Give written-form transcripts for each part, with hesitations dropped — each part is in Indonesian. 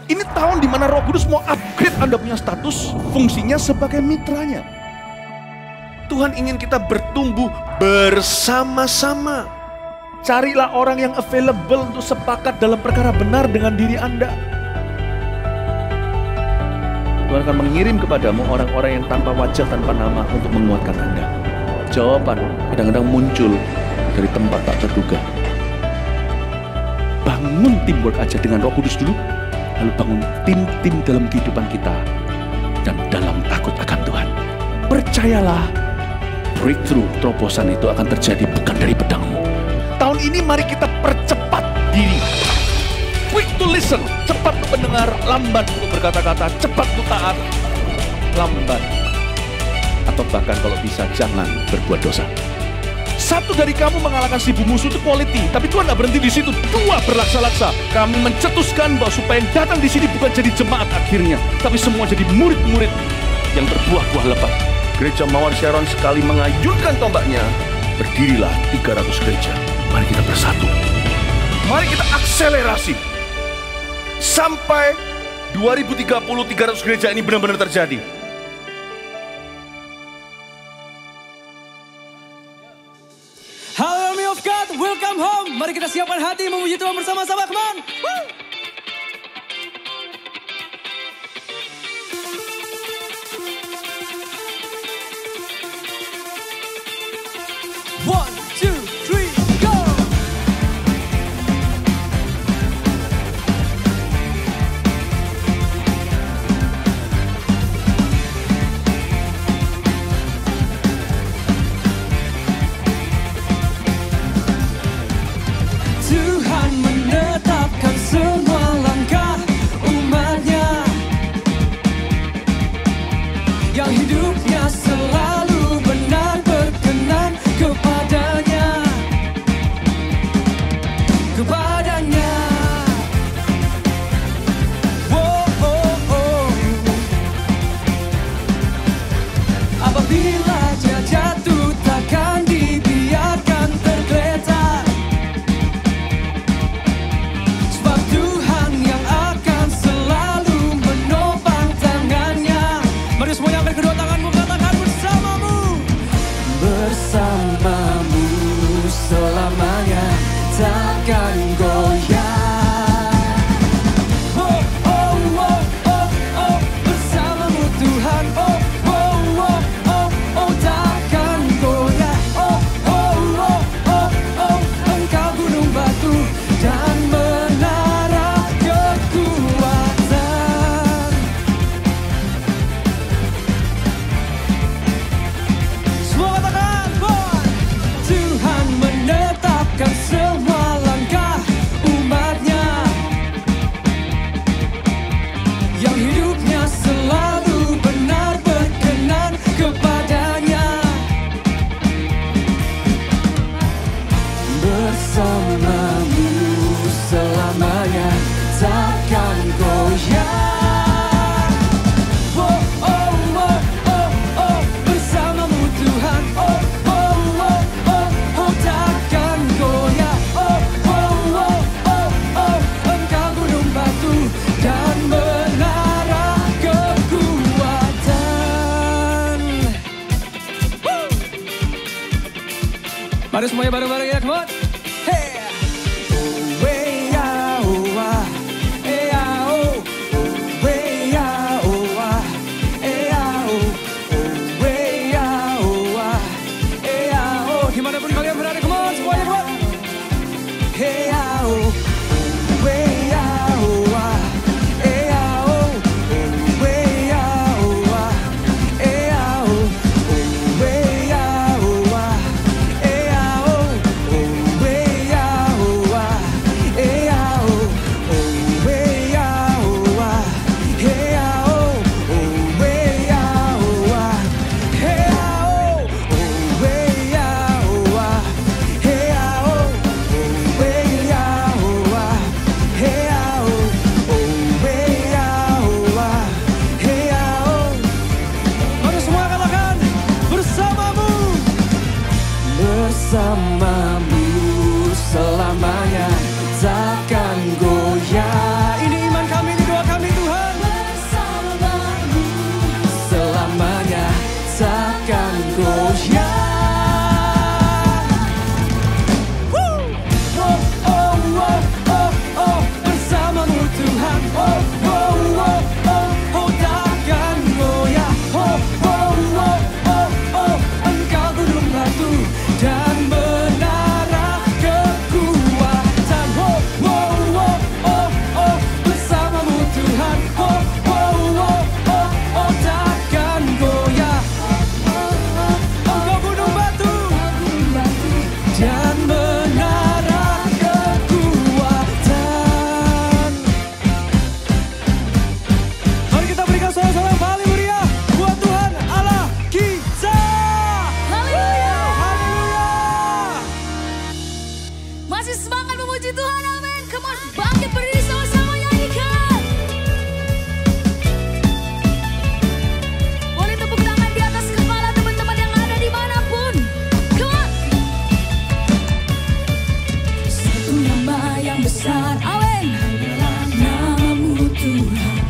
Ini tahun di mana Roh Kudus mau upgrade Anda punya status, fungsinya sebagai mitranya. Tuhan ingin kita bertumbuh bersama-sama. Carilah orang yang available untuk sepakat dalam perkara benar dengan diri Anda. Tuhan akan mengirim kepadamu orang-orang yang tanpa wajah, tanpa nama untuk menguatkan Anda. Jawaban kadang-kadang muncul dari tempat tak terduga. Bangun teamwork aja dengan Roh Kudus dulu, lalu bangun tim-tim dalam kehidupan kita dan dalam takut akan Tuhan. Percayalah, breakthrough, terobosan itu akan terjadi bukan dari pedangmu. Tahun ini mari kita percepat diri. Quick to listen, cepat untuk mendengar, lambat untuk berkata-kata, cepat untuk taat, lambat. Atau bahkan kalau bisa jangan berbuat dosa. Satu dari kamu mengalahkan 1000 musuh itu quality, tapi Tuhan tidak berhenti di situ. 2 berlaksa-laksa. Kami mencetuskan bahwa supaya yang datang di sini bukan jadi jemaat akhirnya, tapi semua jadi murid-murid yang berbuah-buah lebat. Gereja Mawar Sharon sekali mengayunkan tombaknya, berdirilah 300 gereja. Mari kita bersatu. Mari kita akselerasi sampai 2030 300 gereja ini benar-benar terjadi. Halo Army of God, welcome home. Mari kita siapkan hati memuji Tuhan bersama-sama, come on. One, two, three, go. Tuhan menetapkan semua langkah umatnya yang hidupnya selalu benar berkenan kepadanya. Oh, oh, oh. Apabila dia jatuh takkan dibiarkan tergeletak, sebab Tuhan yang akan selalu menopang tangannya. Mari semuanya angkat kedua tanganmu, katakan bersamamu. Bersamamu selamanya takkan goyah. Oh, oh, oh, oh, oh, bersamamu Tuhan. Oh, oh, oh, oh, oh, takkan goyah. Oh, oh, oh, oh, oh, engkau gunung batu dan menara kekuatan. Semua katakan, boy. Tuhan menetapkan semua langkah umatnya yang hidupnya selalu benar berkenan kepadanya. Bersamamu selamanya takkan goyah. Oh, oh, oh, oh, oh, bersamamu Tuhan. Oh, oh, oh, oh, oh, takkan goyah. Oh, oh, oh, oh, oh, engkau gunung batu dan menara kekuatan. Woo! Mari semuanya bareng-bareng ya, come on. Hey! Oh, wey, ya, oh, ah. Eh, ya, oh. Oh, wey, ya, oh, ah. Eh, ya, oh. Oh, wey, ya, oh, ah. Eh, ya, oh. Dimanapun kalian berada, come on, semuanya, come on. Hey, ya, oh. Oh, wey, ya, oh, ah. Eh, ya, oh. Oh, wey, ya, oh, ah. Eh, ya, oh. Oh, wey, ya, oh, ah. Eh, ya, oh. Oh, besar, amin. Hanyalah namamu Tuhan.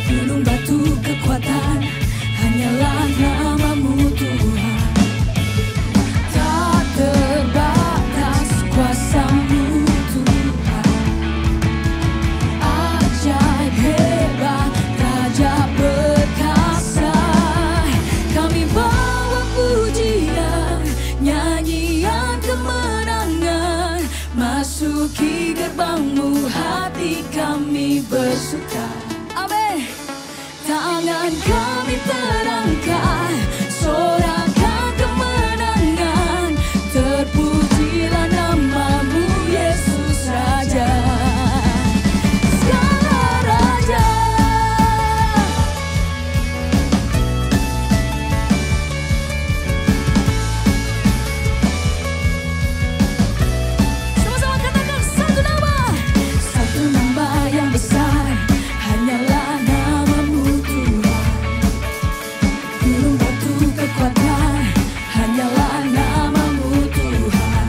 Gunung batu kekuatan, hanyalah namamu Tuhan. Tak terbatas kuasamu Tuhan. Ajaib hebat, Raja perkasa. Kami bawa pujian, nyanyian kemenangan. Masuki gerbangmu, hati kami bersuka. Amin. Tangan kami terangkat, sorakan kemenangan. Terpujilah namamu Yesus Raja, segala Raja. Sama-sama katakan satu nama yang besar, hanyalah namamu Tuhan. Gunung batu kekuatan, hanyalah namamu Tuhan.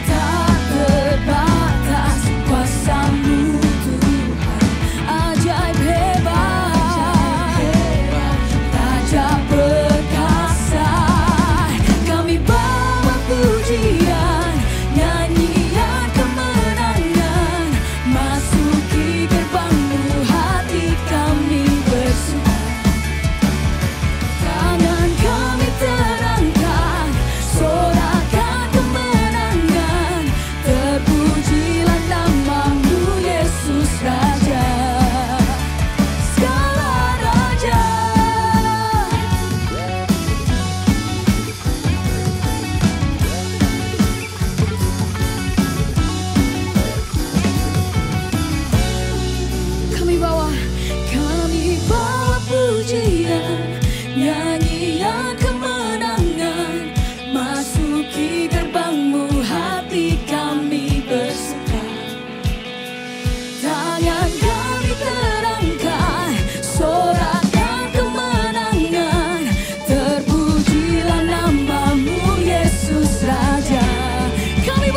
Tak terbatas kuasamu Tuhan. Ajaib hebat, Raja perkasa. Kami bawa pujian, nyanyian kemenangan. Masuki gerbangmu, hati kami bersuka. Tangan kami terangkat, sorakan kemenangan. Terpujilah namamu Yesus Raja, segala Raja. Kami bawa pujian, nyanyian kemenangan. Masuki gerbangmu, hati kami bersuka. Tangan kami terangkat, sorakan kemenangan. Terpujilah namamu Yesus Raja. Kami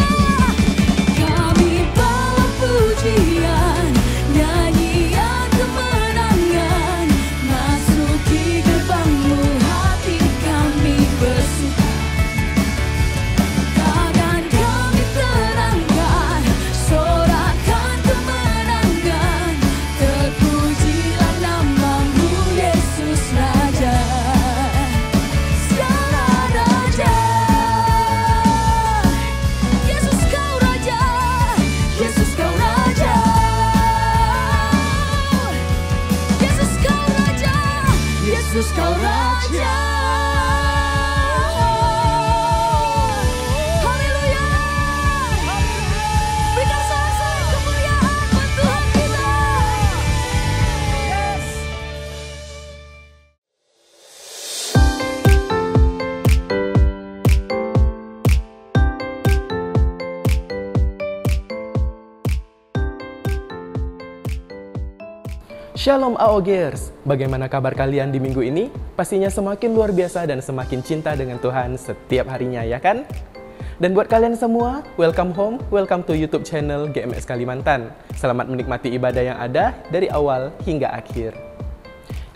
bawa pujian, nyanyian kemenangan. Masuki gerbangmu, hati kami bersuka. Tangan kami terangkat, sorakan kemenangan. Terpujilah namamu Yesus Raja, segala Raja. Yesus kau Raja, Yesus kau Raja. Yesus kau Raja, Yesus kau Raja. Haleluya. Berikan sorak-sorai kemuliaan buat Tuhan kita. Yes. Shalom AOGers, bagaimana kabar kalian di minggu ini? Pastinya semakin luar biasa dan semakin cinta dengan Tuhan setiap harinya, ya kan? Dan buat kalian semua, welcome home, welcome to YouTube channel GMS Kalimantan. Selamat menikmati ibadah yang ada dari awal hingga akhir.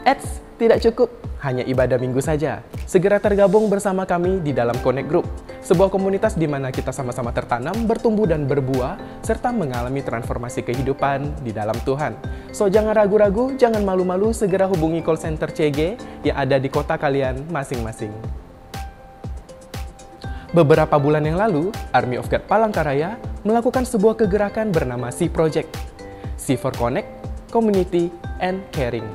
Eits, tidak cukup hanya ibadah minggu saja. Segera tergabung bersama kami di dalam Connect Group, sebuah komunitas di mana kita sama-sama tertanam, bertumbuh dan berbuah, serta mengalami transformasi kehidupan di dalam Tuhan. So, jangan ragu-ragu, jangan malu-malu, segera hubungi call center CG yang ada di kota kalian masing-masing. Beberapa bulan yang lalu, Army of God Palangkaraya melakukan sebuah kegerakan bernama C Project. C for Connect, Community, and Caring.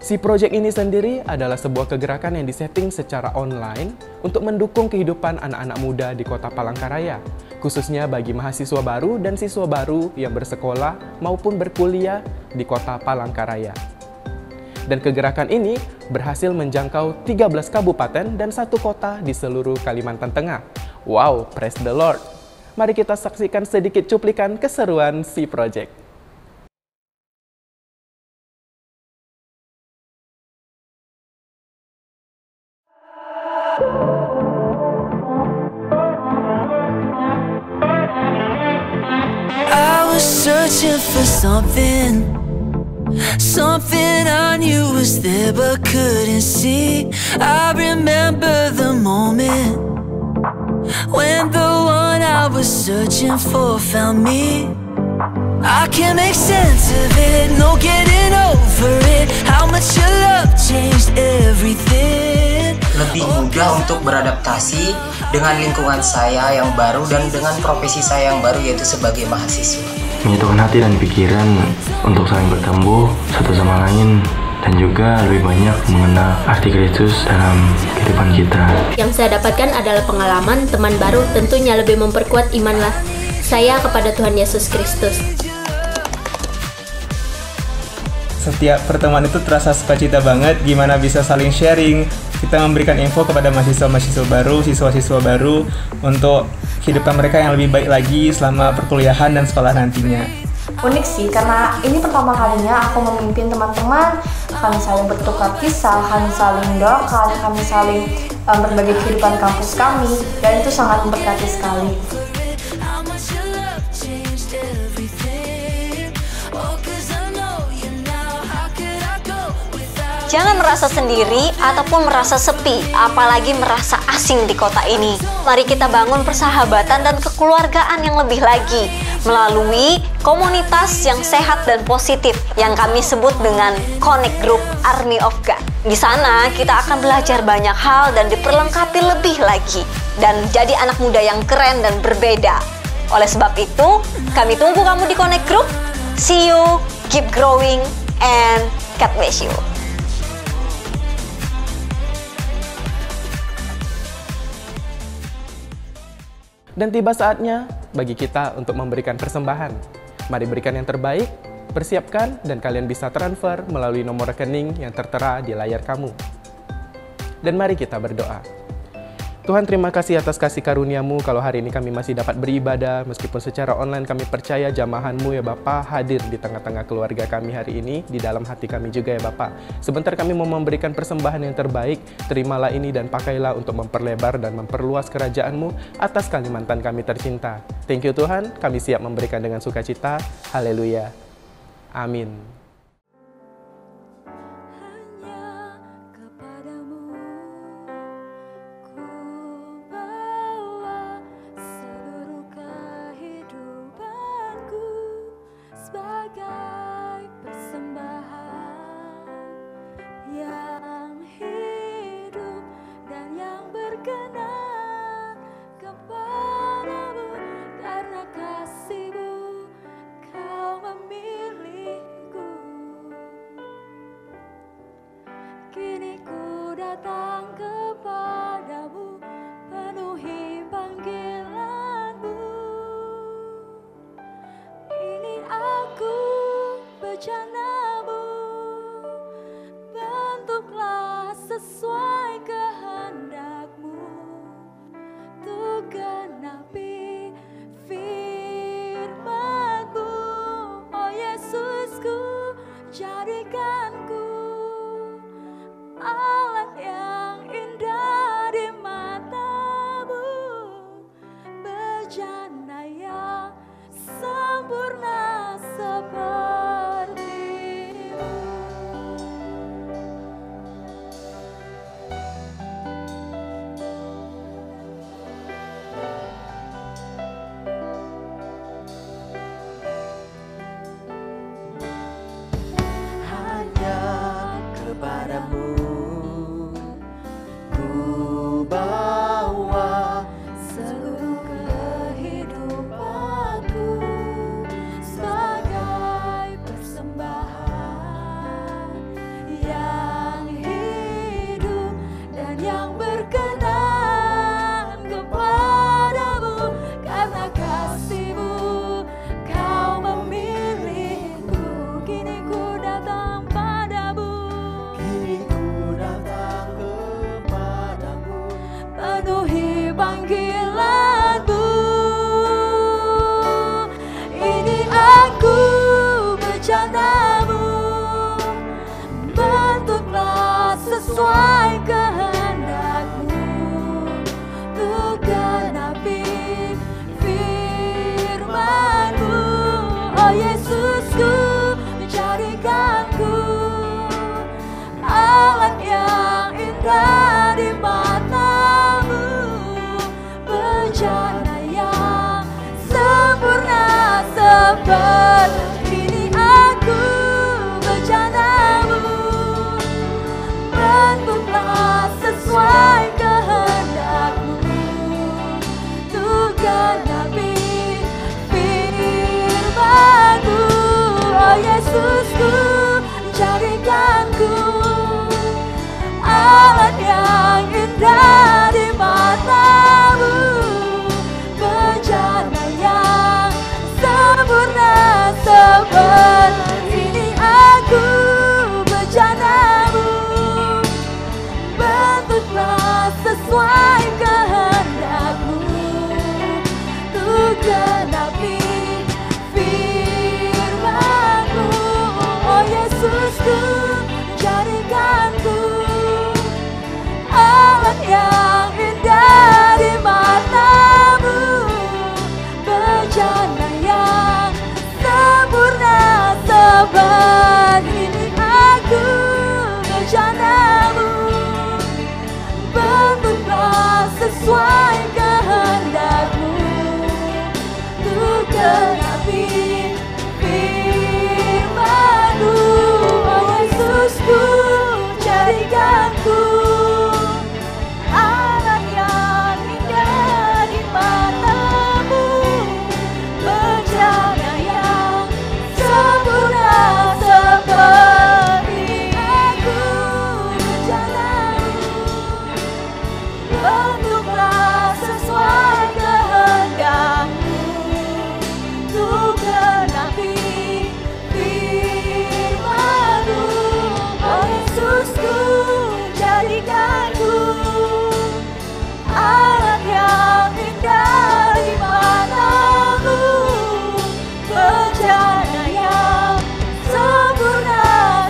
C Project ini sendiri adalah sebuah kegerakan yang disetting secara online untuk mendukung kehidupan anak-anak muda di kota Palangkaraya, khususnya bagi mahasiswa baru dan siswa baru yang bersekolah maupun berkuliah di kota Palangkaraya. Dan kegerakan ini berhasil menjangkau 13 kabupaten dan 1 kota di seluruh Kalimantan Tengah. Wow, praise the Lord! Mari kita saksikan sedikit cuplikan keseruan C Project. searching for something I knew was there but couldn't see. I remember the moment when the one I was searching for found me. I can't make sense of it, no getting over it. How much your love changed everything. Lebih mudah untuk beradaptasi dengan lingkungan saya yang baru dan dengan profesi saya yang baru, yaitu sebagai mahasiswa. Menyatukan hati dan pikiran untuk saling bertumbuh satu sama lain, dan juga lebih banyak mengenal arti Kristus dalam kehidupan kita. Yang saya dapatkan adalah pengalaman teman baru, tentunya lebih memperkuat imanlah saya kepada Tuhan Yesus Kristus. Setiap pertemuan itu terasa sukacita banget, gimana bisa saling sharing. Kita memberikan info kepada mahasiswa-mahasiswa baru, siswa-siswa baru untuk kehidupan mereka yang lebih baik lagi selama perkuliahan dan sekolah nantinya. Unik sih, karena ini pertama kalinya aku memimpin teman-teman. Kami saling bertukar kisah, kami saling doakan, kami saling berbagi kehidupan kampus kami, dan itu sangat memberkati sekali. Jangan merasa sendiri ataupun merasa sepi, apalagi merasa asing di kota ini. Mari kita bangun persahabatan dan kekeluargaan yang lebih lagi melalui komunitas yang sehat dan positif yang kami sebut dengan Connect Group Army of God. Di sana kita akan belajar banyak hal dan diperlengkapi lebih lagi dan jadi anak muda yang keren dan berbeda. Oleh sebab itu, kami tunggu kamu di Connect Group. See you, keep growing, and God bless you. Dan tiba saatnya bagi kita untuk memberikan persembahan. Mari berikan yang terbaik, persiapkan, dan kalian bisa transfer melalui nomor rekening yang tertera di layar kamu. Dan mari kita berdoa. Tuhan, terima kasih atas kasih karunia-Mu kalau hari ini kami masih dapat beribadah, meskipun secara online. Kami percaya jamahan-Mu ya Bapa hadir di tengah-tengah keluarga kami hari ini, di dalam hati kami juga ya Bapa. Sebentar kami mau memberikan persembahan yang terbaik, terimalah ini dan pakailah untuk memperlebar dan memperluas kerajaan-Mu atas Kalimantan kami tercinta. Thank you Tuhan, kami siap memberikan dengan sukacita. Haleluya. Amin. Karena kasih-Mu, Kau memilihku. Oh Yesusku, jadikanku alat yang indah di matamu, bencana yang sempurna seperti ini aku bencanamu. Bentuklah sesuai kehendakmu, untuk genapi firman-Mu. Oh Yesusku, jadikanku alat yang indah di matamu, bencana yang sempurna seperti ini aku bencanamu. Bentuklah sesuai kehendakmu, untuk genapi firman-Mu. Oh Yesusku, jadikanku alat yang indah di matamu, bencana yang sempurna seperti ini aku bencanamu. Bentuklah sesuai kehendakmu, untuk genapi firman-Mu. Oh Yesusku, jadikanku alat yang indah di matamu, bencana yang sempurna seperti aku bencanamu. Bentuklah sesuai kehendakmu, untuk genapi firman-Mu. Oh Yesusku, jadikanku alat yang indah di matamu, bencana yang sempurna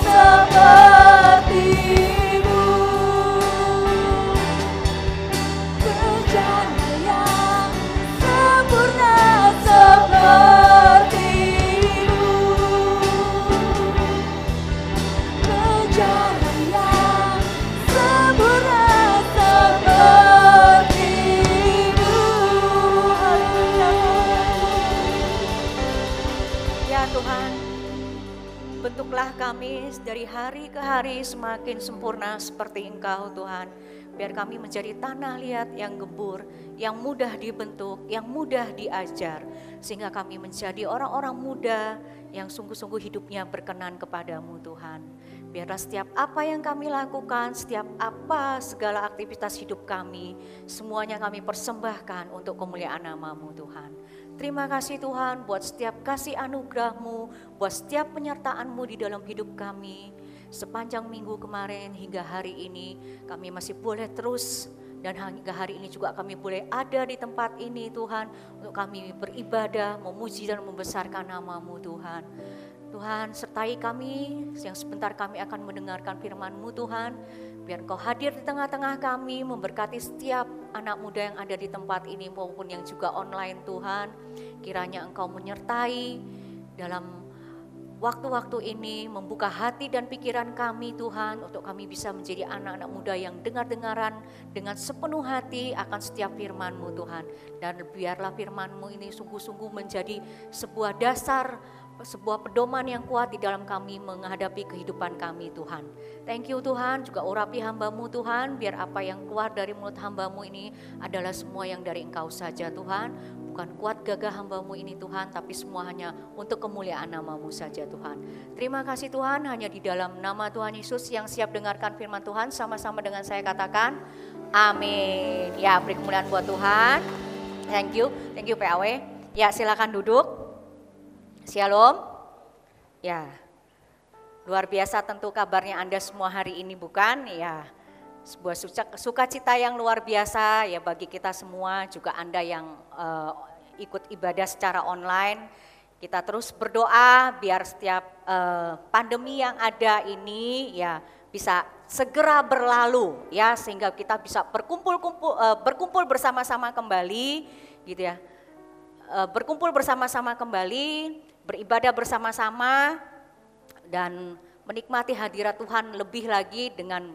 seperti-Mu. Bencana yang sempurna seperti-Mu. Bencana yang sempurna seperti-Mu. Ya Tuhan, bentuklah kami dari hari ke hari semakin sempurna seperti Engkau Tuhan. Biar kami menjadi tanah liat yang gembur, yang mudah dibentuk, yang mudah diajar. Sehingga kami menjadi orang-orang muda yang sungguh-sungguh hidupnya berkenan kepadamu Tuhan. Biarlah setiap apa yang kami lakukan, setiap apa segala aktivitas hidup kami, semuanya kami persembahkan untuk kemuliaan nama-Mu Tuhan. Terima kasih Tuhan buat setiap kasih anugerah-Mu, buat setiap penyertaan-Mu di dalam hidup kami. Sepanjang minggu kemarin hingga hari ini kami masih boleh terus, dan hingga hari ini juga kami boleh ada di tempat ini Tuhan, untuk kami beribadah, memuji dan membesarkan nama-Mu Tuhan. Tuhan sertai kami yang sebentar kami akan mendengarkan firman-Mu Tuhan. Biar Engkau hadir di tengah-tengah kami, memberkati setiap anak muda yang ada di tempat ini maupun yang juga online Tuhan. Kiranya Engkau menyertai dalam waktu-waktu ini, membuka hati dan pikiran kami Tuhan, untuk kami bisa menjadi anak-anak muda yang dengar-dengaran dengan sepenuh hati akan setiap firman-Mu Tuhan. Dan biarlah firman-Mu ini sungguh-sungguh menjadi sebuah dasar, sebuah pedoman yang kuat di dalam kami menghadapi kehidupan kami Tuhan. Thank you Tuhan, juga urapi hamba-Mu Tuhan, biar apa yang keluar dari mulut hamba-Mu ini adalah semua yang dari Engkau saja Tuhan. Bukan kuat gagah hamba-Mu ini Tuhan, tapi semua hanya untuk kemuliaan nama-Mu saja Tuhan. Terima kasih Tuhan, hanya di dalam nama Tuhan Yesus yang siap dengarkan firman Tuhan, sama-sama dengan saya katakan, amin. Ya, beri kemuliaan buat Tuhan. Thank you PAW. Ya, silakan duduk. Shalom. Ya, luar biasa tentu kabarnya Anda semua hari ini bukan? Ya, sebuah sukacita yang luar biasa ya bagi kita semua, juga Anda yang ikut ibadah secara online. Kita terus berdoa biar setiap pandemi yang ada ini ya bisa segera berlalu ya, sehingga kita bisa berkumpul bersama-sama kembali gitu ya. berkumpul bersama-sama kembali, beribadah bersama-sama, dan menikmati hadirat Tuhan lebih lagi dengan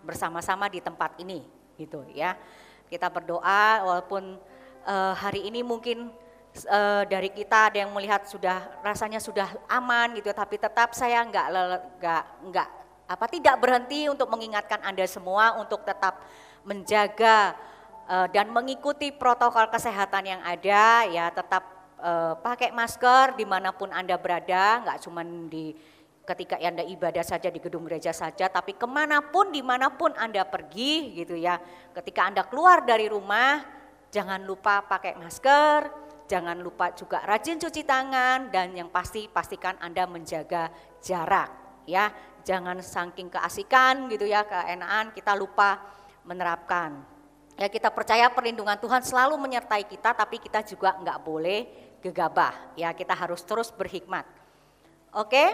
bersama-sama di tempat ini, gitu ya. Kita berdoa walaupun hari ini mungkin dari kita ada yang melihat rasanya sudah aman gitu, tapi tetap saya tidak berhenti untuk mengingatkan Anda semua untuk tetap menjaga dan mengikuti protokol kesehatan yang ada, ya tetap pakai masker dimanapun Anda berada, nggak cuma ketika Anda ibadah saja di gedung gereja saja, tapi dimanapun Anda pergi gitu ya. Ketika Anda keluar dari rumah, jangan lupa pakai masker, jangan lupa juga rajin cuci tangan, dan yang pastikan Anda menjaga jarak ya. Jangan saking keasikan gitu ya, keenaan kita lupa menerapkan. Ya, kita percaya perlindungan Tuhan selalu menyertai kita, tapi kita juga nggak boleh gegabah. Ya, kita harus terus berhikmat. Oke,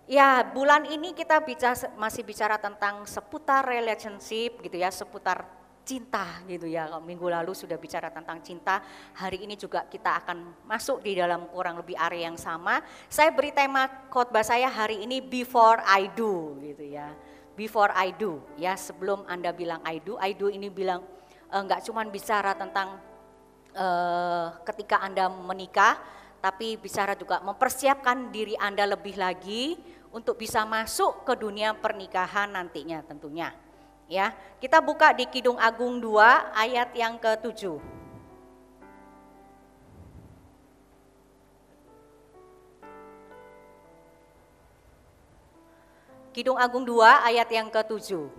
ya bulan ini kita masih bicara tentang seputar relationship gitu ya, seputar cinta gitu ya. Minggu lalu sudah bicara tentang cinta, hari ini juga kita akan masuk di dalam kurang lebih area yang sama. Saya beri tema khotbah saya hari ini Before I Do gitu ya. Before I Do ya, sebelum Anda bilang I do ini bilang enggak cuma bicara tentang ketika Anda menikah, tapi bicara juga mempersiapkan diri Anda lebih lagi untuk bisa masuk ke dunia pernikahan nantinya tentunya. Ya, kita buka di Kidung Agung 2 ayat yang ke-7. Kidung Agung 2 ayat yang ke-7.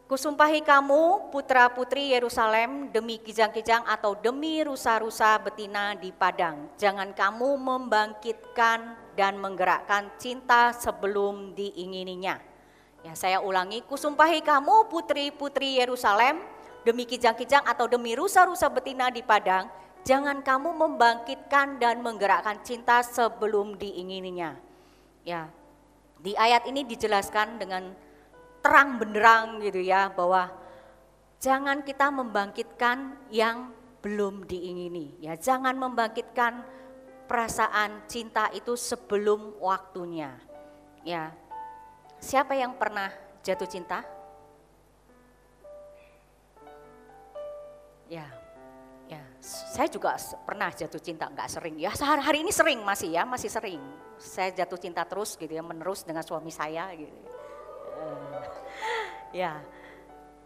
Kusumpahi kamu putra-putri Yerusalem demi kijang-kijang atau demi rusa-rusa betina di padang. Jangan kamu membangkitkan dan menggerakkan cinta sebelum diingininya. Ya, saya ulangi, kusumpahi kamu putri-putri Yerusalem demi kijang-kijang atau demi rusa-rusa betina di padang. Jangan kamu membangkitkan dan menggerakkan cinta sebelum diingininya. Ya, di ayat ini dijelaskan dengan terang benderang gitu ya, bahwa jangan kita membangkitkan yang belum diingini ya, jangan membangkitkan perasaan cinta itu sebelum waktunya ya. Siapa yang pernah jatuh cinta? Ya, saya juga pernah jatuh cinta, enggak sering ya, hari ini sering masih sering saya jatuh cinta terus gitu ya, menerus dengan suami saya gitu ya.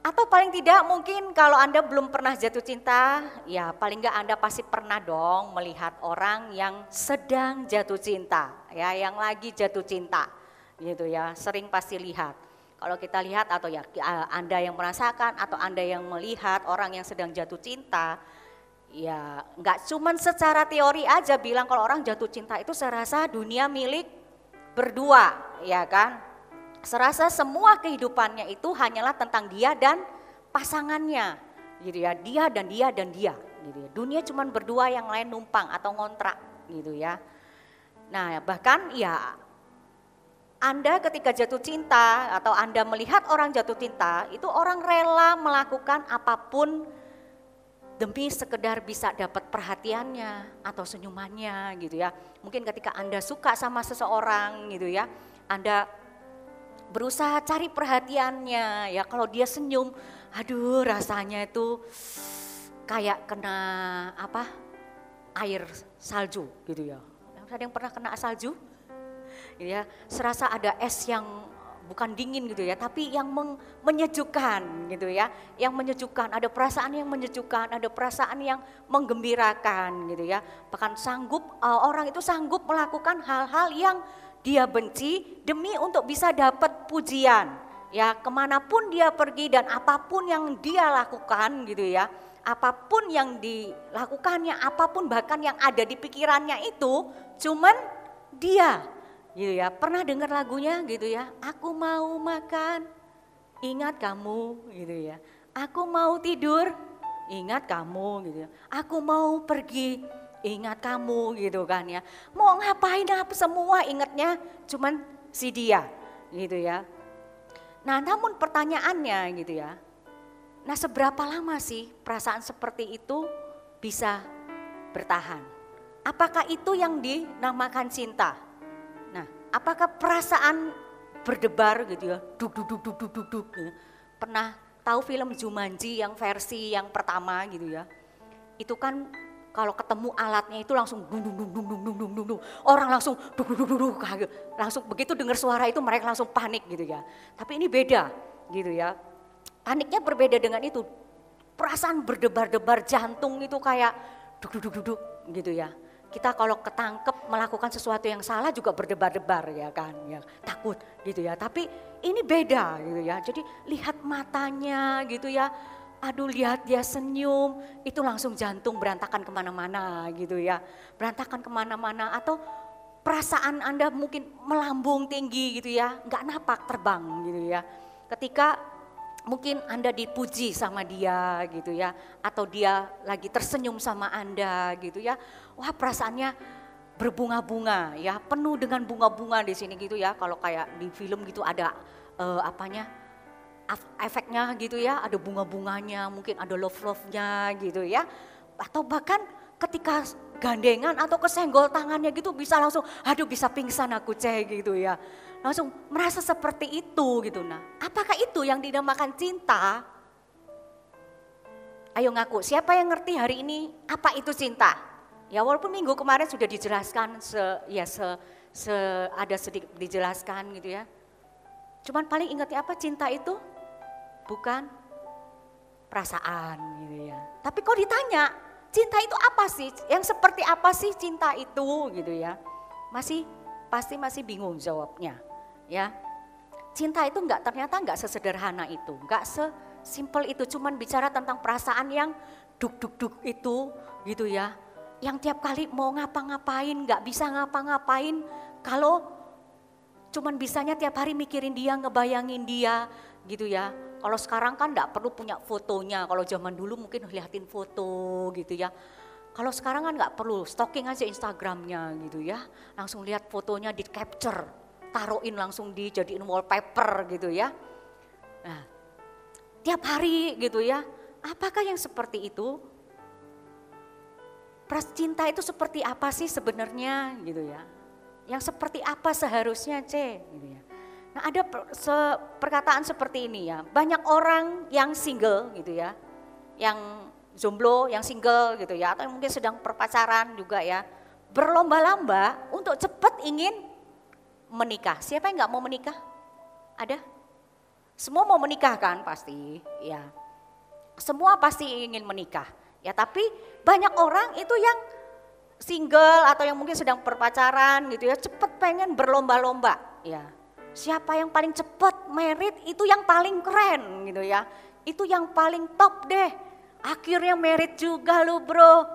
Atau paling tidak mungkin kalau Anda belum pernah jatuh cinta, ya paling enggak Anda pasti pernah dong melihat orang yang sedang jatuh cinta, ya yang lagi jatuh cinta gitu ya, sering pasti lihat. Kalau kita lihat atau ya Anda yang merasakan atau Anda yang melihat orang yang sedang jatuh cinta, ya enggak cuman secara teori aja bilang kalau orang jatuh cinta itu serasa dunia milik berdua, ya kan? Serasa semua kehidupannya itu hanyalah tentang dia dan pasangannya gitu ya, dia dan dia gitu ya. Dunia cuma berdua, yang lain numpang atau ngontrak gitu ya. Nah, bahkan ya Anda ketika jatuh cinta atau Anda melihat orang jatuh cinta, itu orang rela melakukan apapun demi sekedar bisa dapat perhatiannya atau senyumannya gitu ya. Mungkin ketika Anda suka sama seseorang gitu ya, Anda berusaha cari perhatiannya ya, kalau dia senyum, aduh rasanya itu kayak kena air salju gitu ya. Ada yang pernah kena salju? Ya, serasa ada es yang bukan dingin gitu ya, tapi yang menyejukkan gitu ya, yang menyejukkan, ada perasaan yang menyejukkan, ada perasaan yang menggembirakan gitu ya. Bahkan orang itu sanggup melakukan hal-hal yang dia benci demi untuk bisa dapat pujian ya, kemanapun dia pergi dan apapun yang dia lakukan gitu ya, apapun yang dilakukannya, apapun bahkan yang ada di pikirannya itu cuman dia gitu ya. Pernah dengar lagunya gitu ya, aku mau makan ingat kamu gitu ya, aku mau tidur ingat kamu gitu ya, aku mau pergi ingat kamu gitu kan ya. Mau ngapain apa semua ingatnya cuman si dia gitu ya. Nah, namun pertanyaannya gitu ya, nah seberapa lama sih perasaan seperti itu bisa bertahan. Apakah itu yang dinamakan cinta? Nah, apakah perasaan berdebar gitu ya, duk duk duk duk duk duk duk. Pernah tahu film Jumanji yang versi yang pertama gitu ya? Itu kan kalau ketemu alatnya itu langsung dung dung dung dung dung dung dung dung dung. Orang langsung duk duk duk duk kaget. Langsung begitu dengar suara itu mereka langsung panik gitu ya. Tapi ini beda gitu ya. Paniknya berbeda dengan itu. Perasaan berdebar-debar jantung itu kayak duk duk duk duk duk gitu ya. Kita kalau ketangkep melakukan sesuatu yang salah juga berdebar-debar ya kan, ya takut gitu ya. Tapi ini beda gitu ya. Jadi lihat matanya gitu ya. Aduh, lihat dia senyum, itu langsung jantung berantakan kemana-mana gitu ya. Berantakan kemana-mana, atau perasaan Anda mungkin melambung tinggi gitu ya, nggak napak terbang gitu ya. Ketika mungkin Anda dipuji sama dia gitu ya, atau dia lagi tersenyum sama Anda gitu ya. Wah, perasaannya berbunga-bunga ya, penuh dengan bunga-bunga di sini gitu ya. Kalau kayak di film gitu ada efeknya gitu ya, ada bunga-bunganya, mungkin ada love-love-nya gitu ya. Atau bahkan ketika gandengan atau kesenggol tangannya gitu bisa langsung, aduh bisa pingsan aku gitu ya. Langsung merasa seperti itu gitu. Nah, apakah itu yang dinamakan cinta? Ayo ngaku, siapa yang ngerti hari ini apa itu cinta? Ya walaupun minggu kemarin sudah dijelaskan, ada sedikit dijelaskan gitu ya. Cuman paling ingatnya apa, cinta itu bukan perasaan gitu ya. Tapi kok ditanya, cinta itu apa sih? Yang seperti apa sih cinta itu gitu ya. Pasti masih bingung jawabnya ya. Cinta itu ternyata enggak sesederhana itu, enggak sesimpel itu. Cuman bicara tentang perasaan yang duk-duk-duk itu gitu ya. Yang tiap kali mau ngapa-ngapain enggak bisa ngapa-ngapain kalau cuman bisanya tiap hari mikirin dia, ngebayangin dia gitu ya. Kalau sekarang kan enggak perlu punya fotonya, kalau zaman dulu mungkin liatin foto gitu ya. Kalau sekarang kan enggak perlu, stalking aja Instagramnya gitu ya. Langsung lihat fotonya di capture, taruhin langsung dijadiin wallpaper gitu ya. Nah, tiap hari gitu ya, apakah yang seperti itu? Cinta itu seperti apa sih sebenarnya gitu ya. Yang seperti apa seharusnya gitu ya. Nah, ada perkataan seperti ini ya, banyak orang yang single gitu ya, yang jomblo, yang single gitu ya, atau yang mungkin sedang berpacaran juga ya, berlomba-lomba untuk cepat ingin menikah. Siapa yang nggak mau menikah? Ada? Semua mau menikah kan pasti ya, semua pasti ingin menikah ya, tapi banyak orang itu yang single atau yang mungkin sedang berpacaran gitu ya, cepat pengen berlomba-lomba ya. Siapa yang paling cepat merit itu yang paling keren gitu ya. Itu yang paling top deh. Akhirnya merit juga lu bro.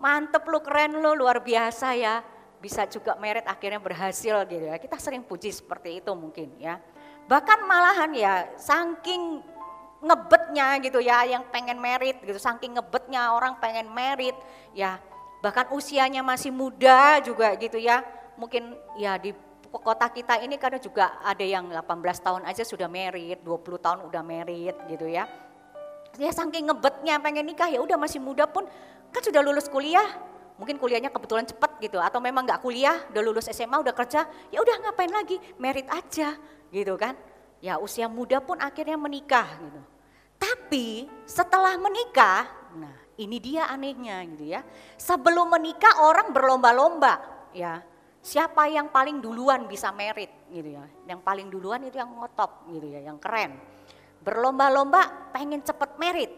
Mantep lu, keren lu, luar biasa ya. Bisa juga merit akhirnya berhasil gitu ya. Kita sering puji seperti itu mungkin ya. Bahkan malahan ya saking ngebetnya gitu ya, yang pengen merit gitu. Saking ngebetnya orang pengen merit ya. Bahkan usianya masih muda juga gitu ya. Mungkin ya di kota kita ini kadang juga ada yang 18 tahun aja sudah merit, 20 tahun udah merit gitu ya. Ya saking ngebetnya pengen nikah, ya udah masih muda pun kan sudah lulus kuliah. Mungkin kuliahnya kebetulan cepat gitu, atau memang nggak kuliah, udah lulus SMA, udah kerja, ya udah ngapain lagi, merit aja gitu kan. Ya usia muda pun akhirnya menikah gitu. Tapi setelah menikah, nah ini dia anehnya gitu ya. Sebelum menikah orang berlomba-lomba ya. Siapa yang paling duluan bisa merit gitu ya. Yang paling duluan itu yang ngotop gitu ya, yang keren. Berlomba-lomba pengen cepet merit.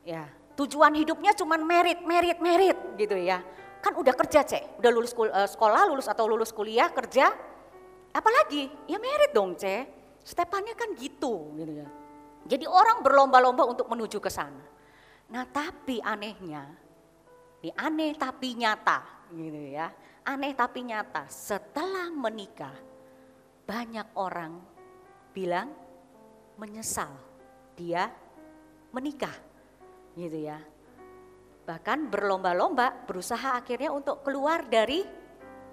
Ya, tujuan hidupnya cuma merit gitu ya. Kan udah kerja udah lulus sekolah, lulus kuliah, kerja. Apalagi? Ya merit dong Stepannya kan gitu ya. Jadi orang berlomba-lomba untuk menuju ke sana. Nah tapi anehnya, ini aneh tapi nyata gitu ya. Aneh tapi nyata, setelah menikah banyak orang bilang menyesal dia menikah gitu ya. Bahkan berlomba-lomba berusaha akhirnya untuk keluar dari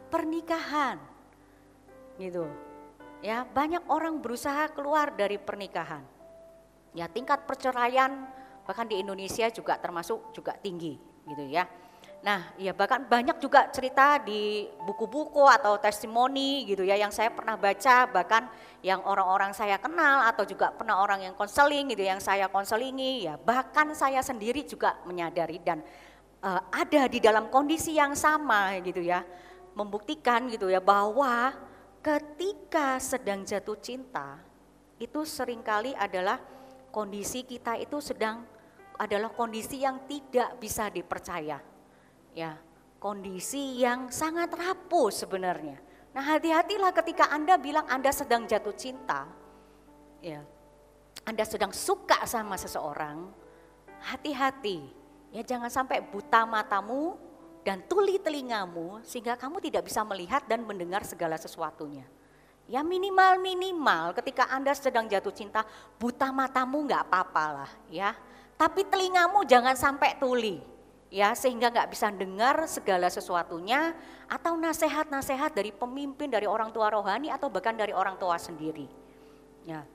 pernikahan gitu. Ya, banyak orang berusaha keluar dari pernikahan. Ya, tingkat perceraian bahkan di Indonesia juga termasuk juga tinggi gitu ya. Nah, ya bahkan banyak juga cerita di buku-buku atau testimoni gitu ya yang saya pernah baca, bahkan yang orang-orang saya kenal atau juga pernah orang yang konseling gitu yang saya konselingi, ya bahkan saya sendiri juga menyadari dan ada di dalam kondisi yang sama gitu ya, membuktikan gitu ya bahwa ketika sedang jatuh cinta itu seringkali adalah kondisi kita itu adalah kondisi yang tidak bisa dipercaya. Ya, kondisi yang sangat rapuh sebenarnya. Nah, hati-hatilah ketika Anda bilang Anda sedang jatuh cinta, ya, Anda sedang suka sama seseorang, hati-hati, ya jangan sampai buta matamu dan tuli telingamu sehingga kamu tidak bisa melihat dan mendengar segala sesuatunya. Ya minimal ketika Anda sedang jatuh cinta, buta matamu nggak apa-apalah ya, tapi telingamu jangan sampai tuli. Ya, sehingga nggak bisa dengar segala sesuatunya atau nasihat-nasihat dari pemimpin, dari orang tua rohani atau bahkan dari orang tua sendiri. Ya,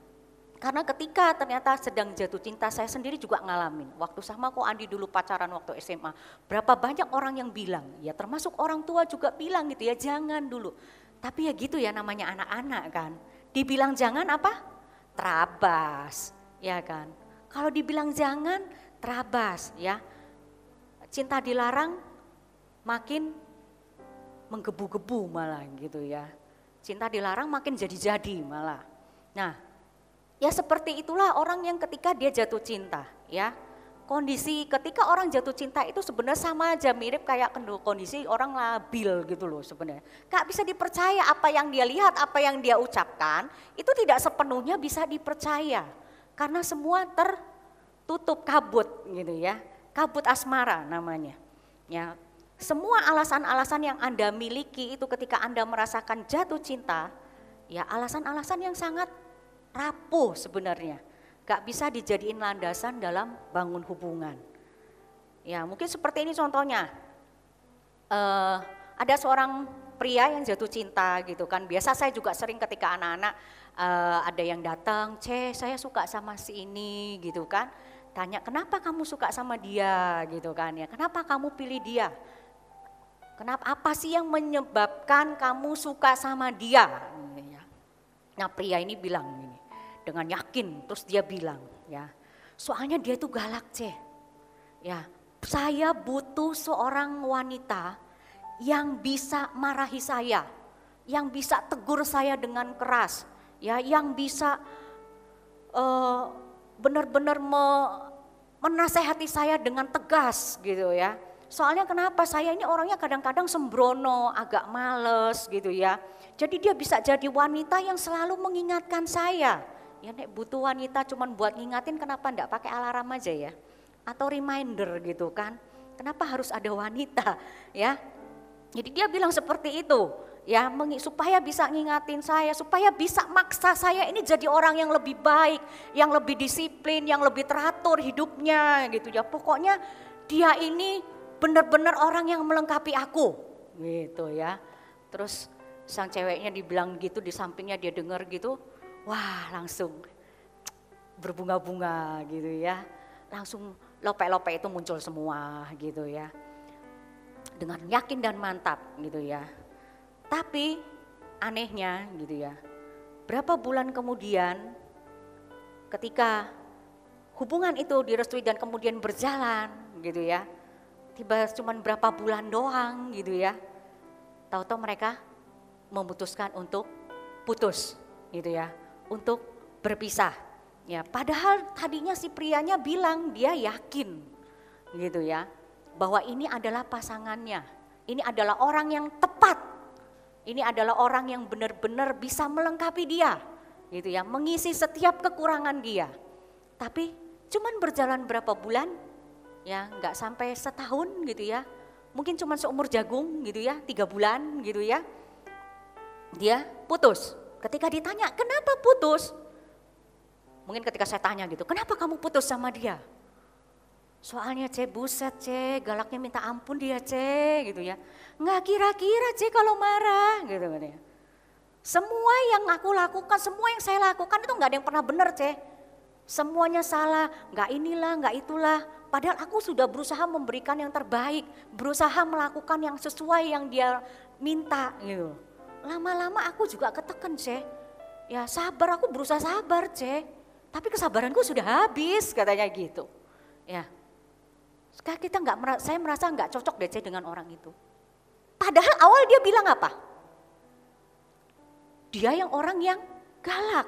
karena ketika ternyata sedang jatuh cinta, saya sendiri juga ngalamin. Waktu sama kok Andi dulu pacaran waktu SMA, berapa banyak orang yang bilang, ya termasuk orang tua juga bilang gitu ya, jangan dulu. Tapi ya gitu ya namanya anak-anak kan, dibilang jangan apa? Terabas, ya kan. Kalau dibilang jangan, terabas ya. Cinta dilarang makin menggebu-gebu malah gitu ya. Cinta dilarang makin jadi-jadi malah. Nah, ya seperti itulah orang yang ketika dia jatuh cinta ya. Kondisi ketika orang jatuh cinta itu sebenarnya sama aja mirip kayak kondisi orang labil gitu loh sebenarnya. Gak bisa dipercaya apa yang dia lihat, apa yang dia ucapkan itu tidak sepenuhnya bisa dipercaya. Karena semua tertutup kabut gitu ya. Kabut asmara namanya. Ya, semua alasan-alasan yang Anda miliki itu ketika Anda merasakan jatuh cinta, ya alasan-alasan yang sangat rapuh sebenarnya. Gak bisa dijadiin landasan dalam bangun hubungan. Ya, mungkin seperti ini contohnya. Ada seorang pria yang jatuh cinta gitu kan. Biasa saya juga sering ketika anak-anak ada yang datang, saya suka sama si ini gitu kan. Tanya, kenapa kamu suka sama dia gitu kan ya, kenapa kamu pilih dia? Kenapa, apa sih yang menyebabkan kamu suka sama dia? Nah pria ini bilang gini, dengan yakin, terus dia bilang ya, soalnya dia itu galak ya, saya butuh seorang wanita yang bisa marahi saya, yang bisa tegur saya dengan keras, ya, yang bisa benar-benar menasehati saya dengan tegas gitu ya. Soalnya kenapa? Saya ini orangnya kadang-kadang sembrono, agak males gitu ya. Jadi dia bisa jadi wanita yang selalu mengingatkan saya. Ya nek butuh wanita cuman buat ngingatin, kenapa enggak pakai alarm aja ya? Atau reminder gitu kan. Kenapa harus ada wanita ya? Jadi dia bilang seperti itu. Ya, supaya bisa ngingatin saya, supaya bisa maksa saya ini jadi orang yang lebih baik, yang lebih disiplin, yang lebih teratur hidupnya gitu ya. Pokoknya dia ini benar-benar orang yang melengkapi aku gitu ya. Terus sang ceweknya dibilang gitu, di sampingnya dia dengar gitu, wah langsung berbunga-bunga gitu ya. Langsung lope-lope itu muncul semua gitu ya. Dengan yakin dan mantap gitu ya. Tapi anehnya gitu ya, berapa bulan kemudian ketika hubungan itu direstui dan kemudian berjalan gitu ya, tiba cuman berapa bulan doang gitu ya, tahu-tahu mereka memutuskan untuk putus gitu ya, untuk berpisah. Ya, padahal tadinya si prianya bilang dia yakin gitu ya, bahwa ini adalah pasangannya, ini adalah orang yang tepat. Ini adalah orang yang benar-benar bisa melengkapi dia, gitu ya, mengisi setiap kekurangan dia. Tapi cuman berjalan berapa bulan, ya nggak sampai setahun gitu ya, mungkin cuman seumur jagung gitu ya, 3 bulan gitu ya, dia putus. Ketika ditanya kenapa putus, mungkin ketika saya tanya gitu, kenapa kamu putus sama dia? Soalnya buset galaknya minta ampun dia gitu ya. Nggak kira-kira kalau marah gitu kan ya. Semua yang aku lakukan, semua yang saya lakukan itu nggak ada yang pernah benar Semuanya salah, nggak inilah, nggak itulah. Padahal aku sudah berusaha memberikan yang terbaik, berusaha melakukan yang sesuai yang dia minta gitu. Lama-lama aku juga ketekan, C. Ya sabar, aku berusaha sabar, C. Tapi kesabaranku sudah habis, katanya gitu. Ya, sekarang kita saya merasa nggak cocok deh, C, dengan orang itu. Padahal awal dia bilang apa? Dia yang orang yang galak,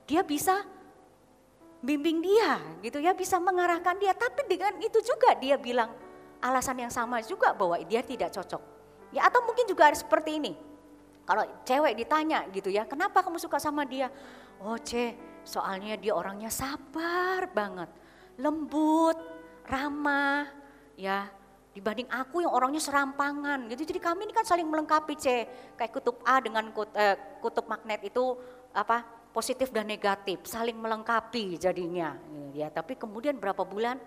dia bisa bimbing dia gitu ya, bisa mengarahkan dia. Tapi dengan itu juga dia bilang alasan yang sama juga bahwa dia tidak cocok. Ya atau mungkin juga ada seperti ini. Kalau cewek ditanya gitu ya, kenapa kamu suka sama dia? Oh C, soalnya dia orangnya sabar banget, lembut, ramah ya. Dibanding aku yang orangnya serampangan gitu. Jadi kami ini kan saling melengkapi, C. Kayak kutub A dengan kutub magnet itu apa? Positif dan negatif, saling melengkapi jadinya gitu ya. Tapi kemudian berapa bulan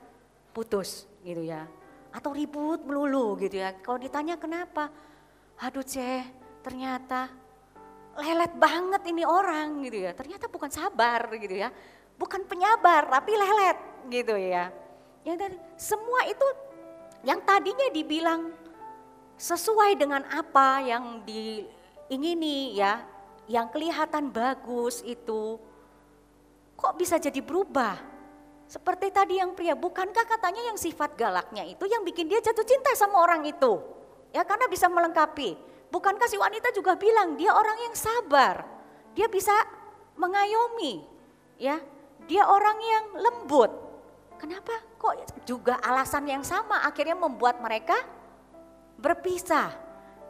putus gitu ya. Atau ribut melulu gitu ya. Kalau ditanya kenapa? Aduh, C, ternyata lelet banget ini orang gitu ya. Ternyata bukan sabar gitu ya. Bukan penyabar tapi lelet gitu ya. Yang dari semua itu yang tadinya dibilang sesuai dengan apa yang diingini ya, yang kelihatan bagus itu kok bisa jadi berubah? Seperti tadi yang pria, bukankah katanya yang sifat galaknya itu yang bikin dia jatuh cinta sama orang itu? Ya karena bisa melengkapi. Bukankah si wanita juga bilang dia orang yang sabar, dia bisa mengayomi, ya, dia orang yang lembut. Kenapa kok juga alasan yang sama akhirnya membuat mereka berpisah?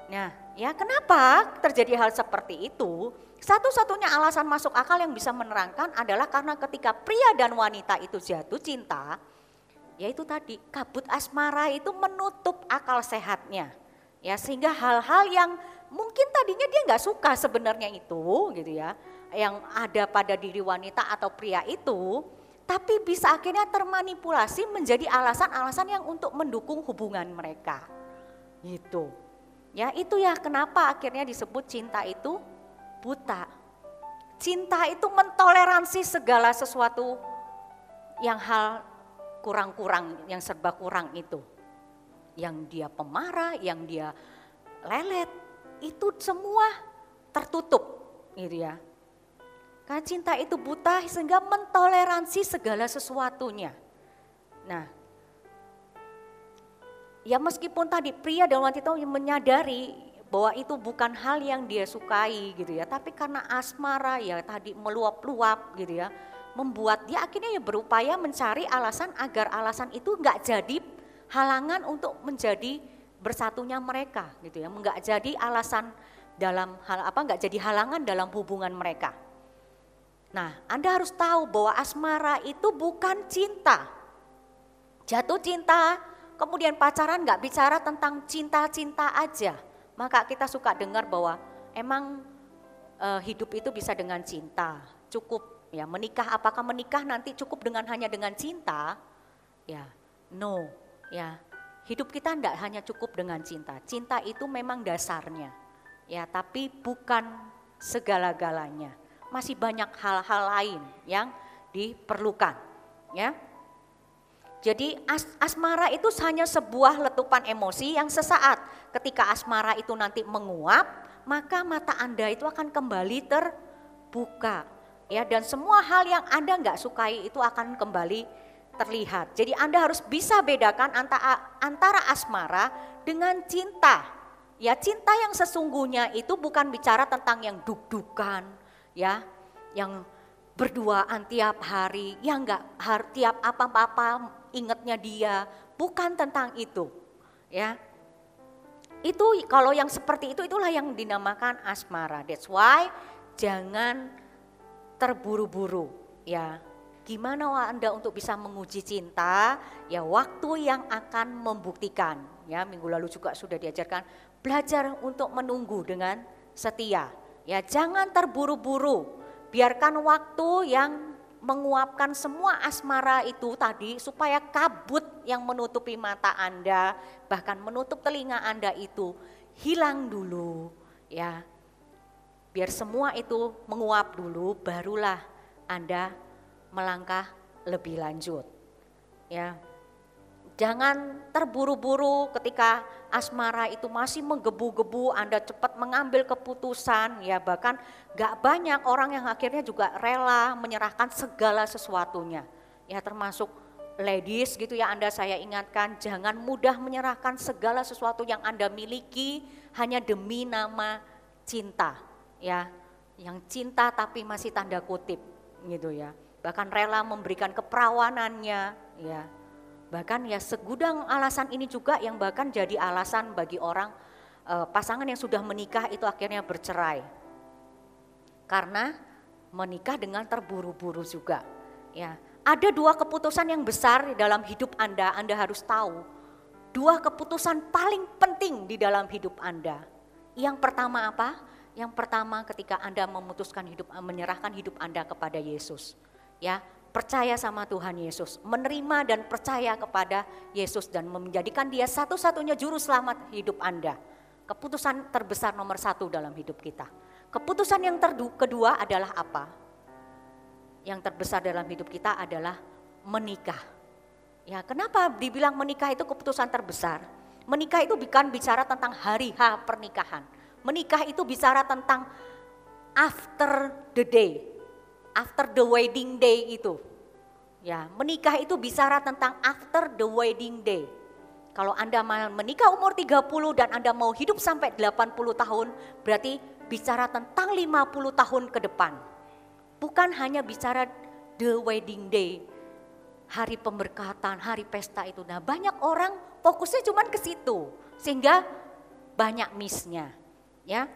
Nah, ya kenapa terjadi hal seperti itu? Satu-satunya alasan masuk akal yang bisa menerangkan adalah karena ketika pria dan wanita itu jatuh cinta, yaitu tadi kabut asmara itu menutup akal sehatnya. Ya, sehingga hal-hal yang mungkin tadinya dia nggak suka sebenarnya itu gitu ya, yang ada pada diri wanita atau pria itu, tapi bisa akhirnya termanipulasi menjadi alasan-alasan yang untuk mendukung hubungan mereka. Gitu. Ya itu ya kenapa akhirnya disebut cinta itu buta. Cinta itu mentoleransi segala sesuatu yang hal kurang-kurang, yang serba kurang itu. Yang dia pemarah, yang dia lelet, itu semua tertutup gitu ya. Karena cinta itu buta sehingga mentoleransi segala sesuatunya. Nah, ya meskipun tadi pria dan wanita menyadari bahwa itu bukan hal yang dia sukai gitu ya. Tapi karena asmara ya tadi meluap-luap gitu ya. Membuat dia akhirnya ya berupaya mencari alasan agar alasan itu enggak jadi halangan untuk menjadi bersatunya mereka gitu ya. Enggak jadi alasan dalam hal apa, enggak jadi halangan dalam hubungan mereka. Nah, Anda harus tahu bahwa asmara itu bukan cinta. Jatuh cinta, kemudian pacaran nggak bicara tentang cinta-cinta aja. Maka kita suka dengar bahwa emang hidup itu bisa dengan cinta. Cukup ya menikah, apakah menikah nanti cukup dengan hanya dengan cinta? Ya, no. Ya, hidup kita enggak hanya cukup dengan cinta. Cinta itu memang dasarnya. Ya, tapi bukan segala-galanya. Masih banyak hal-hal lain yang diperlukan, ya. Jadi asmara itu hanya sebuah letupan emosi yang sesaat. Ketika asmara itu nanti menguap, maka mata Anda itu akan kembali terbuka, ya. Dan semua hal yang Anda nggak sukai itu akan kembali terlihat. Jadi Anda harus bisa bedakan antara asmara dengan cinta. Ya, cinta yang sesungguhnya itu bukan bicara tentang yang duk-dukan. Ya, yang berduaan tiap hari, yang enggak tiap apa-apa ingatnya dia, bukan tentang itu. Ya. Itu kalau yang seperti itu itulah yang dinamakan asmara. That's why jangan terburu-buru, ya. Gimana Anda untuk bisa menguji cinta? Ya, waktu yang akan membuktikan. Ya, minggu lalu juga sudah diajarkan belajar untuk menunggu dengan setia. Ya, jangan terburu-buru, biarkan waktu yang menguapkan semua asmara itu tadi supaya kabut yang menutupi mata Anda, bahkan menutup telinga Anda itu hilang dulu, ya. Biar semua itu menguap dulu, barulah Anda melangkah lebih lanjut. Ya. Jangan terburu-buru ketika asmara itu masih menggebu-gebu, Anda cepat mengambil keputusan, ya bahkan gak banyak orang yang akhirnya juga rela menyerahkan segala sesuatunya. Ya termasuk ladies gitu ya, saya ingatkan jangan mudah menyerahkan segala sesuatu yang Anda miliki hanya demi nama cinta. Ya, yang cinta tapi masih tanda kutip gitu ya. Bahkan rela memberikan keperawanannya ya. Bahkan ya segudang alasan ini juga yang bahkan jadi alasan bagi orang pasangan yang sudah menikah itu akhirnya bercerai. Karena menikah dengan terburu-buru juga. Ya, ada 2 keputusan yang besar dalam hidup Anda harus tahu. 2 keputusan paling penting di dalam hidup Anda. Yang pertama apa? Yang pertama ketika Anda memutuskan menyerahkan hidup Anda kepada Yesus. Ya, percaya sama Tuhan Yesus, menerima dan percaya kepada Yesus dan menjadikan Dia satu-satunya juru selamat hidup Anda. Keputusan terbesar nomor 1 dalam hidup kita. Keputusan yang kedua adalah apa? Yang terbesar dalam hidup kita adalah menikah. Ya, kenapa dibilang menikah itu keputusan terbesar? Menikah itu bukan bicara tentang hari H pernikahan. Menikah itu bicara tentang after the day. After the wedding day itu. Ya, menikah itu bicara tentang after the wedding day. Kalau Anda menikah umur 30 dan Anda mau hidup sampai 80 tahun, berarti bicara tentang 50 tahun ke depan. Bukan hanya bicara the wedding day, hari pemberkatan, hari pesta itu. Nah, banyak orang fokusnya cuma ke situ, sehingga banyak miss-nya. Ya.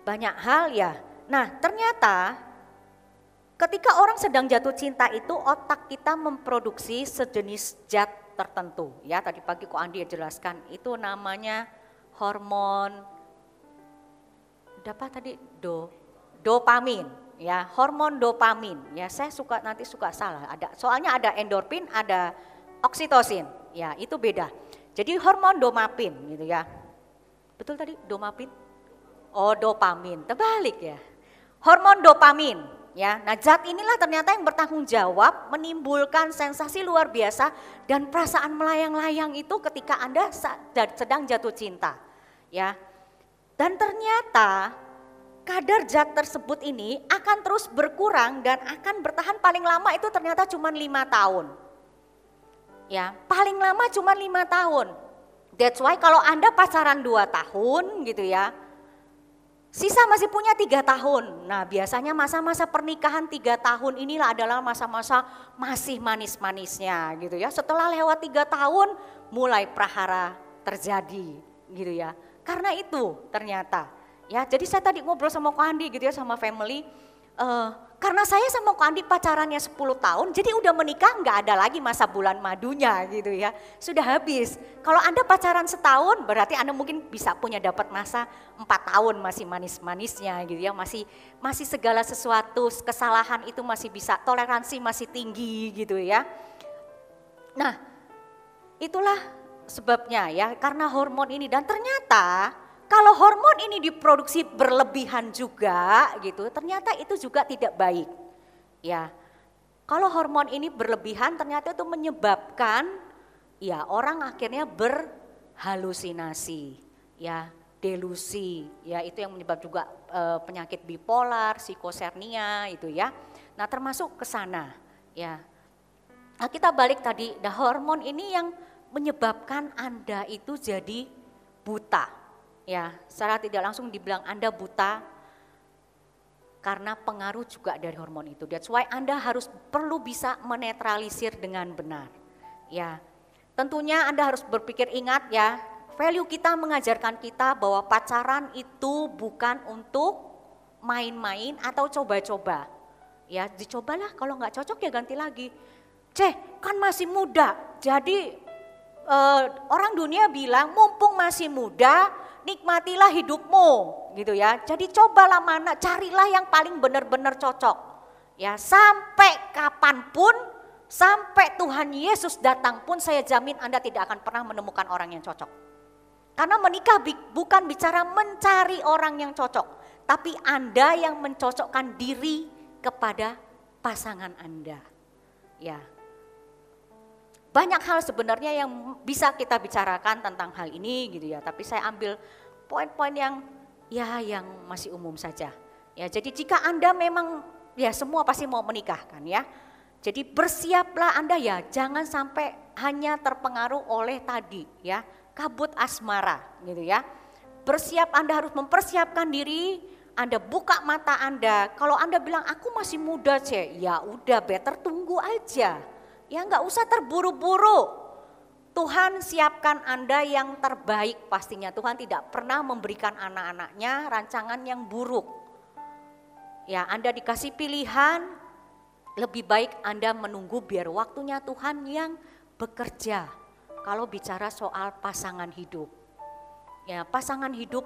Banyak hal ya. Nah, ternyata ketika orang sedang jatuh cinta itu otak kita memproduksi sejenis zat tertentu. Ya, tadi pagi kok Andi jelaskan itu namanya hormon apa tadi? Dopamin. Ya, hormon dopamin. Ya, saya nanti suka salah. Soalnya ada endorfin, ada oksitosin. Ya, itu beda. Jadi hormon dopamin gitu ya. Betul tadi dopamin? Oh, dopamin. Terbalik ya. Hormon dopamin, ya. Nah, zat inilah ternyata yang bertanggung jawab menimbulkan sensasi luar biasa dan perasaan melayang-layang itu ketika Anda sedang jatuh cinta, ya. Dan ternyata kadar zat tersebut ini akan terus berkurang dan akan bertahan paling lama itu ternyata cuma 5 tahun. Ya, paling lama cuma 5 tahun. That's why kalau Anda pacaran 2 tahun gitu ya, sisa masih punya 3 tahun. Nah, biasanya masa-masa pernikahan 3 tahun inilah adalah masa-masa masih manis-manisnya gitu ya. Setelah lewat 3 tahun mulai prahara terjadi gitu ya. Karena itu ternyata ya, jadi saya tadi ngobrol sama Ko Andi gitu ya, sama family. Karena saya sama Ko Andi pacarannya 10 tahun, jadi udah menikah nggak ada lagi masa bulan madunya gitu ya. Sudah habis. Kalau Anda pacaran setahun berarti Anda mungkin bisa punya dapat masa 4 tahun masih manis-manisnya gitu ya. Masih segala sesuatu, kesalahan itu masih bisa, toleransi masih tinggi gitu ya. Nah, itulah sebabnya ya, karena hormon ini. Dan ternyata kalau hormon ini diproduksi berlebihan juga gitu, ternyata itu juga tidak baik. Ya, kalau hormon ini berlebihan ternyata itu menyebabkan ya orang akhirnya berhalusinasi, ya delusi, ya itu yang menyebab juga penyakit bipolar, psikosernia itu ya. Nah, termasuk ke sana ya. Nah, kita balik tadi, nah hormon ini yang menyebabkan Anda itu jadi buta. Ya, secara tidak langsung dibilang Anda buta karena pengaruh juga dari hormon itu. That's why Anda perlu bisa menetralisir dengan benar. Ya, tentunya Anda harus berpikir, ingat ya, value kita mengajarkan kita bahwa pacaran itu bukan untuk main-main atau coba-coba. Ya, dicobalah, kalau nggak cocok ya ganti lagi. Kan masih muda, jadi orang dunia bilang mumpung masih muda, nikmatilah hidupmu gitu ya. Jadi cobalah carilah yang paling benar-benar cocok. Ya, sampai kapanpun, sampai Tuhan Yesus datang pun saya jamin Anda tidak akan pernah menemukan orang yang cocok. Karena menikah bukan bicara mencari orang yang cocok, tapi Anda yang mencocokkan diri kepada pasangan Anda. Ya. Banyak hal sebenarnya yang bisa kita bicarakan tentang hal ini gitu ya, tapi saya ambil poin-poin yang yang masih umum saja. Ya, jadi jika Anda memang semua pasti mau menikah kan ya. Jadi bersiaplah Anda ya, jangan sampai hanya terpengaruh oleh tadi ya, kabut asmara gitu ya. Bersiap, Anda harus mempersiapkan diri, Anda buka mata Anda. Kalau Anda bilang aku masih muda ya udah better tunggu aja. Ya nggak usah terburu-buru. Tuhan siapkan Anda yang terbaik pastinya. Tuhan tidak pernah memberikan anak-anaknya rancangan yang buruk. Ya, Anda dikasih pilihan, lebih baik Anda menunggu biar waktunya Tuhan yang bekerja. Kalau bicara soal pasangan hidup. Ya, pasangan hidup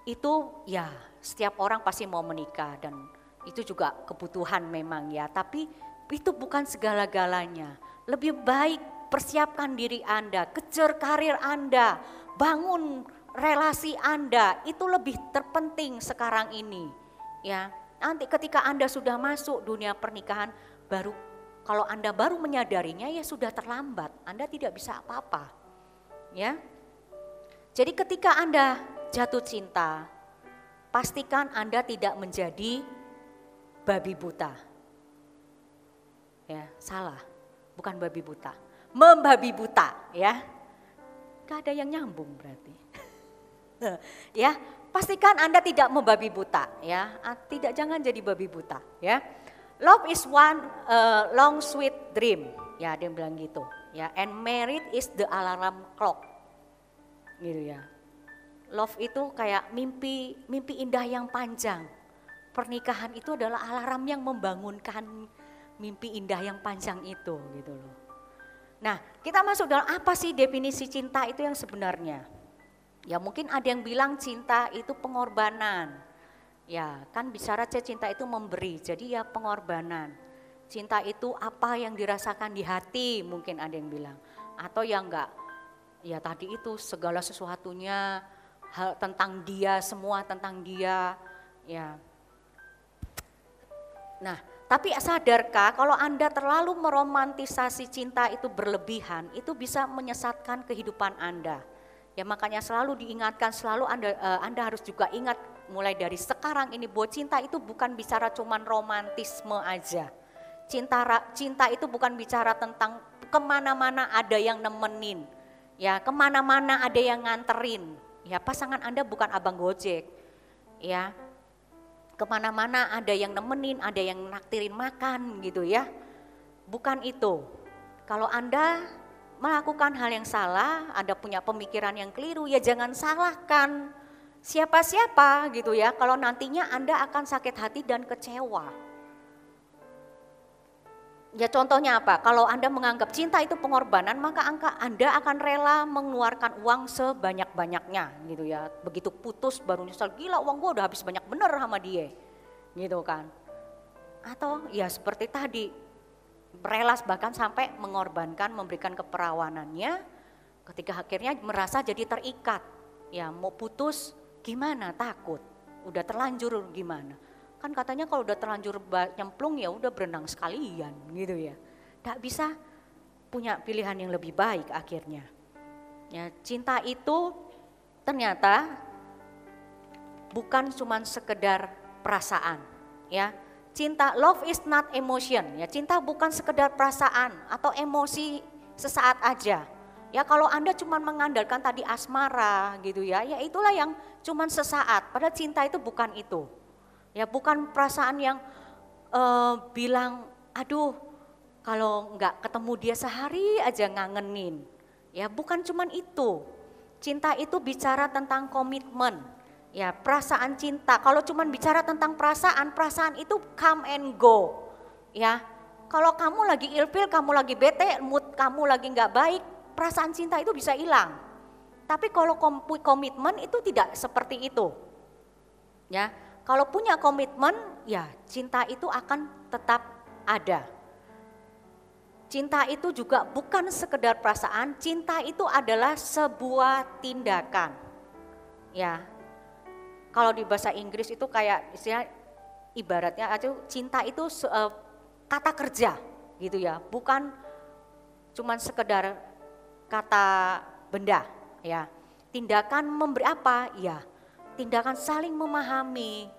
itu ya setiap orang pasti mau menikah dan itu juga kebutuhan memang ya. Tapi itu bukan segala-galanya. Lebih baik persiapkan diri Anda, kejar karir Anda, bangun relasi Anda, itu lebih terpenting sekarang ini. Ya, nanti ketika Anda sudah masuk dunia pernikahan, baru kalau Anda baru menyadarinya ya sudah terlambat, Anda tidak bisa apa-apa. Ya. Jadi ketika Anda jatuh cinta, pastikan Anda tidak menjadi babi buta. Ya, salah, bukan babi buta. Membabi buta ya, gak ada yang nyambung berarti. Ya, pastikan Anda tidak membabi buta ya, jangan jadi babi buta ya. Love is one long sweet dream ya, ada yang bilang gitu ya, and marriage is the alarm clock gitu ya. Love itu kayak mimpi indah yang panjang. Pernikahan itu adalah alarm yang membangunkan mimpi indah yang panjang itu gitu loh. Nah, kita masuk dalam apa sih definisi cinta itu yang sebenarnya? Ya mungkin ada yang bilang cinta itu pengorbanan. Ya kan bicara cinta itu memberi, jadi ya pengorbanan. Cinta itu apa yang dirasakan di hati mungkin ada yang bilang. Atau yang enggak, ya tadi itu segala sesuatunya, hal tentang dia, semua tentang dia. Ya. Nah, tapi sadarkah kalau Anda terlalu meromantisasi cinta itu berlebihan, itu bisa menyesatkan kehidupan Anda. Ya makanya selalu diingatkan, selalu Anda harus juga ingat mulai dari sekarang ini bahwa cinta itu bukan bicara cuman romantisme aja. Cinta itu bukan bicara tentang kemana-mana ada yang nemenin, ya kemana-mana ada yang nganterin. Ya pasangan Anda bukan abang Gojek, ya. Kemana-mana ada yang nemenin, ada yang naktirin makan gitu ya. Bukan itu. Kalau Anda melakukan hal yang salah, Anda punya pemikiran yang keliru, ya jangan salahkan siapa-siapa gitu ya. Kalau nantinya Anda akan sakit hati dan kecewa. Ya contohnya apa? Kalau Anda menganggap cinta itu pengorbanan, maka Anda akan rela mengeluarkan uang sebanyak-banyaknya gitu ya. Begitu putus baru nyesal, gila uang gue udah habis banyak bener sama dia gitu kan. Atau ya seperti tadi, rela bahkan sampai mengorbankan, memberikan keperawanannya ketika akhirnya merasa jadi terikat. Ya mau putus gimana, takut, udah terlanjur gimana. Kan katanya kalau udah terlanjur nyemplung ya udah berenang sekalian gitu ya. Tak bisa punya pilihan yang lebih baik akhirnya. Ya, cinta itu ternyata bukan cuma sekedar perasaan ya. Cinta, love is not emotion ya. Cinta bukan sekedar perasaan atau emosi sesaat aja. Ya kalau Anda cuma mengandalkan tadi asmara gitu ya, ya itulah yang cuma sesaat. Padahal cinta itu bukan itu. Ya bukan perasaan yang bilang, aduh kalau nggak ketemu dia sehari aja ngangenin. Ya bukan cuman itu. Cinta itu bicara tentang komitmen. Ya perasaan cinta, kalau cuman bicara tentang perasaan itu come and go. Ya kalau kamu lagi ilfil, kamu lagi bete, mood kamu lagi nggak baik, perasaan cinta itu bisa hilang. Tapi kalau komitmen itu tidak seperti itu. Ya. Kalau punya komitmen, ya cinta itu akan tetap ada. Cinta itu juga bukan sekedar perasaan, cinta itu adalah sebuah tindakan. Ya, kalau di bahasa Inggris itu kayak istilah ibaratnya cinta itu kata kerja. gitu ya, bukan cuman sekedar kata benda ya. Tindakan memberi apa? Ya, tindakan saling memahami,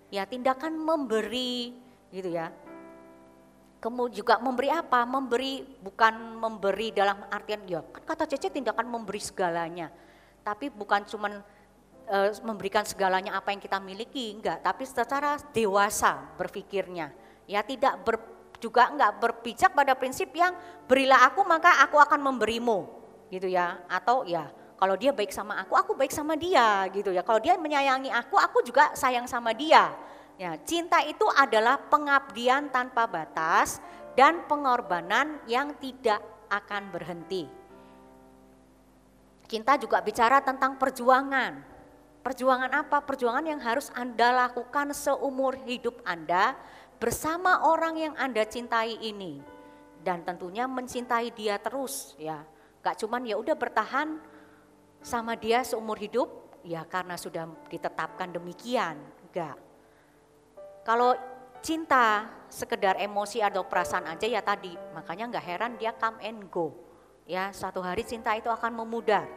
ya tindakan memberi gitu ya. Kemudian juga memberi apa? Memberi bukan memberi dalam artian ya kan kata Cece tindakan memberi segalanya. Tapi bukan cuman memberikan segalanya apa yang kita miliki, enggak, tapi secara dewasa berpikirnya. Ya tidak juga enggak berpijak pada prinsip yang berilah aku maka aku akan memberimu gitu ya. Atau ya kalau dia baik sama aku baik sama dia gitu ya. Kalau dia menyayangi aku juga sayang sama dia. Ya, cinta itu adalah pengabdian tanpa batas dan pengorbanan yang tidak akan berhenti. Cinta juga bicara tentang perjuangan. Perjuangan apa? Perjuangan yang harus Anda lakukan seumur hidup Anda bersama orang yang Anda cintai ini. Dan tentunya mencintai dia terus ya. Gak cuman ya udah bertahan sama dia seumur hidup ya karena sudah ditetapkan demikian. Enggak. Kalau cinta sekedar emosi atau perasaan aja ya tadi, makanya nggak heran dia come and go. Ya, suatu hari cinta itu akan memudar.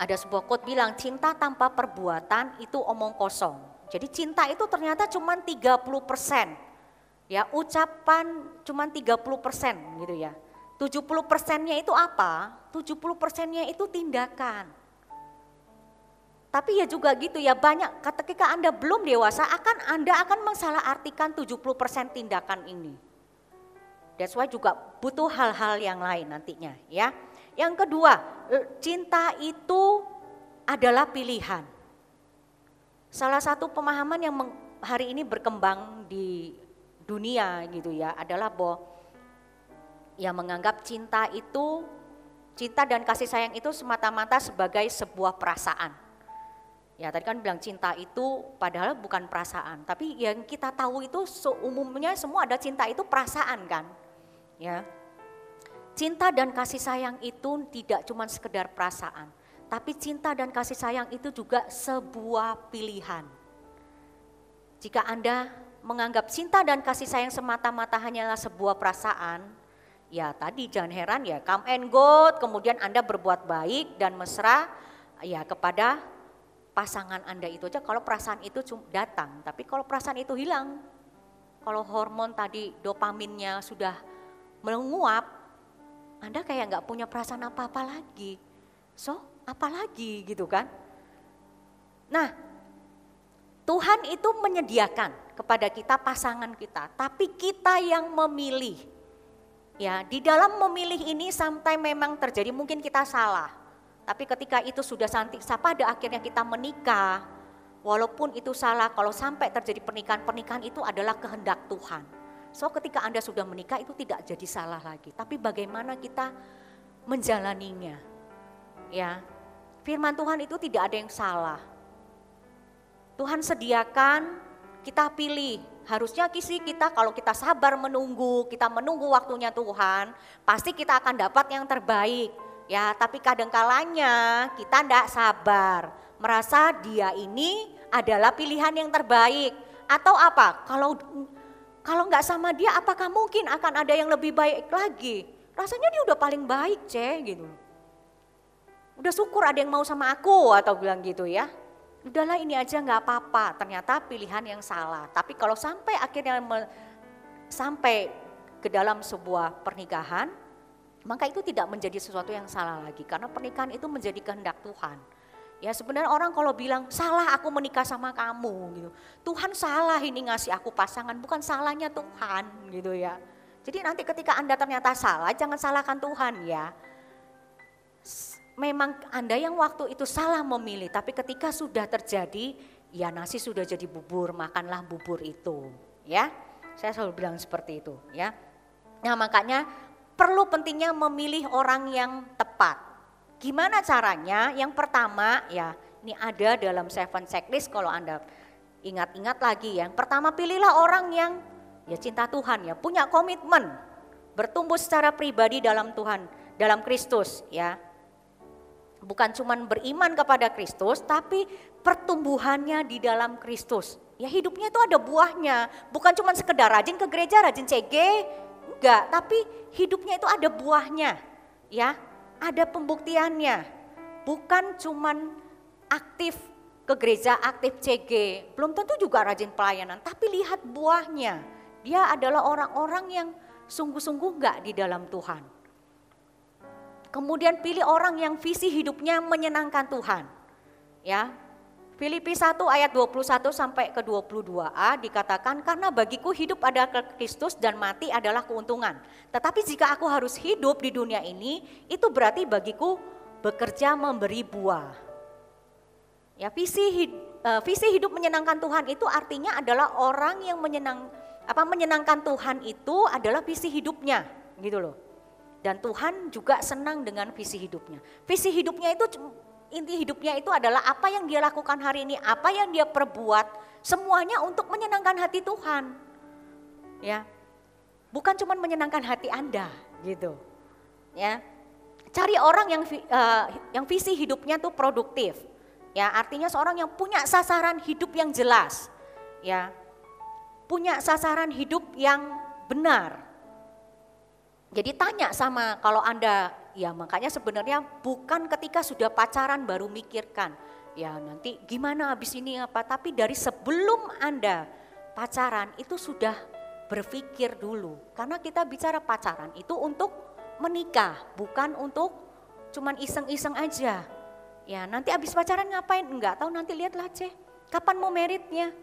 Ada sebuah quote bilang cinta tanpa perbuatan itu omong kosong. Jadi cinta itu ternyata cuma 30%. Ya, ucapan cuma 30% gitu ya. 70%-nya itu apa? 70%-nya itu tindakan. Tapi ya juga gitu ya banyak ketika Anda belum dewasa Anda akan mensalahartikan 70% tindakan ini. That's why juga butuh hal-hal yang lain nantinya ya. Yang kedua, cinta itu adalah pilihan. Salah satu pemahaman yang hari ini berkembang di dunia gitu ya adalah bahwa yang menganggap cinta dan kasih sayang itu semata-mata sebagai sebuah perasaan. Ya tadi kan bilang cinta itu padahal bukan perasaan, tapi yang kita tahu itu umumnya semua ada cinta itu perasaan kan. Ya. Cinta dan kasih sayang itu tidak cuma sekedar perasaan, tapi cinta dan kasih sayang itu juga sebuah pilihan. Jika Anda menganggap cinta dan kasih sayang semata-mata hanyalah sebuah perasaan, ya tadi jangan heran ya come and go, kemudian Anda berbuat baik dan mesra ya kepada pasangan Anda itu aja kalau perasaan itu datang, tapi kalau perasaan itu hilang, kalau hormon tadi dopaminnya sudah menguap, Anda kayak nggak punya perasaan apa-apa lagi. So, apa lagi gitu kan? Nah, Tuhan itu menyediakan kepada kita pasangan kita, tapi kita yang memilih. Ya, di dalam memilih ini sampai memang terjadi mungkin kita salah. Tapi ketika itu sudah pada akhirnya kita menikah, walaupun itu salah, kalau sampai terjadi pernikahan itu adalah kehendak Tuhan. So ketika Anda sudah menikah itu tidak jadi salah lagi, tapi bagaimana kita menjalaninya. Ya, firman Tuhan itu tidak ada yang salah. Tuhan sediakan, kita pilih. Harusnya kita kalau kita sabar menunggu, kita menunggu waktunya Tuhan, pasti kita akan dapat yang terbaik. Ya, tapi kadang-kalanya kita tidak sabar, merasa dia ini adalah pilihan yang terbaik. Atau apa? Kalau nggak sama dia, apakah mungkin akan ada yang lebih baik lagi? Rasanya dia udah paling baik, gitu. Udah syukur ada yang mau sama aku atau bilang gitu ya. Udahlah ini aja nggak apa-apa. Ternyata pilihan yang salah. Tapi kalau sampai akhirnya sampai ke dalam sebuah pernikahan, maka itu tidak menjadi sesuatu yang salah lagi. Karena pernikahan itu menjadi kehendak Tuhan. Ya sebenarnya orang kalau bilang salah aku menikah sama kamu gitu. Tuhan salah ini ngasih aku pasangan, bukan salahnya Tuhan gitu ya. Jadi nanti ketika Anda ternyata salah, jangan salahkan Tuhan ya. Memang Anda yang waktu itu salah memilih, tapi ketika sudah terjadi, ya nasi sudah jadi bubur, makanlah bubur itu ya. Saya selalu bilang seperti itu ya. Nah makanya perlu pentingnya memilih orang yang tepat. Gimana caranya? Yang pertama ya, ini ada dalam 7 checklist kalau Anda ingat-ingat lagi ya. Pertama pilihlah orang yang ya cinta Tuhan ya, punya komitmen, bertumbuh secara pribadi dalam Tuhan, dalam Kristus ya. Bukan cuma beriman kepada Kristus, tapi pertumbuhannya di dalam Kristus. Ya hidupnya itu ada buahnya, bukan cuma sekedar rajin ke gereja, rajin CG, enggak. Tapi hidupnya itu ada buahnya, ya, ada pembuktiannya. Bukan cuma aktif ke gereja, aktif CG, belum tentu juga rajin pelayanan, tapi lihat buahnya. Dia adalah orang-orang yang sungguh-sungguh enggak di dalam Tuhan. Kemudian pilih orang yang visi hidupnya menyenangkan Tuhan. Ya. Filipi 1 ayat 21 sampai ke 22a dikatakan, karena bagiku hidup adalah Kristus dan mati adalah keuntungan. Tetapi jika aku harus hidup di dunia ini, itu berarti bagiku bekerja memberi buah. Ya, visi hidup menyenangkan Tuhan itu artinya adalah orang yang menyenangkan Tuhan itu adalah visi hidupnya, gitu loh. Dan Tuhan juga senang dengan visi hidupnya. Visi hidupnya itu, inti hidupnya itu adalah apa yang dia lakukan hari ini, apa yang dia perbuat, semuanya untuk menyenangkan hati Tuhan. Ya, bukan cuma menyenangkan hati Anda, gitu. Ya, cari orang yang visi hidupnya tuh produktif. Ya, artinya seorang yang punya sasaran hidup yang jelas. Ya, punya sasaran hidup yang benar. Jadi tanya sama kalau Anda, ya makanya sebenarnya bukan ketika sudah pacaran baru mikirkan, ya nanti gimana habis ini apa, tapi dari sebelum Anda pacaran itu sudah berpikir dulu. Karena kita bicara pacaran itu untuk menikah, bukan untuk cuman iseng-iseng aja. Ya nanti habis pacaran ngapain? Enggak tahu, nanti lihatlah ceh, kapan mau meritnya?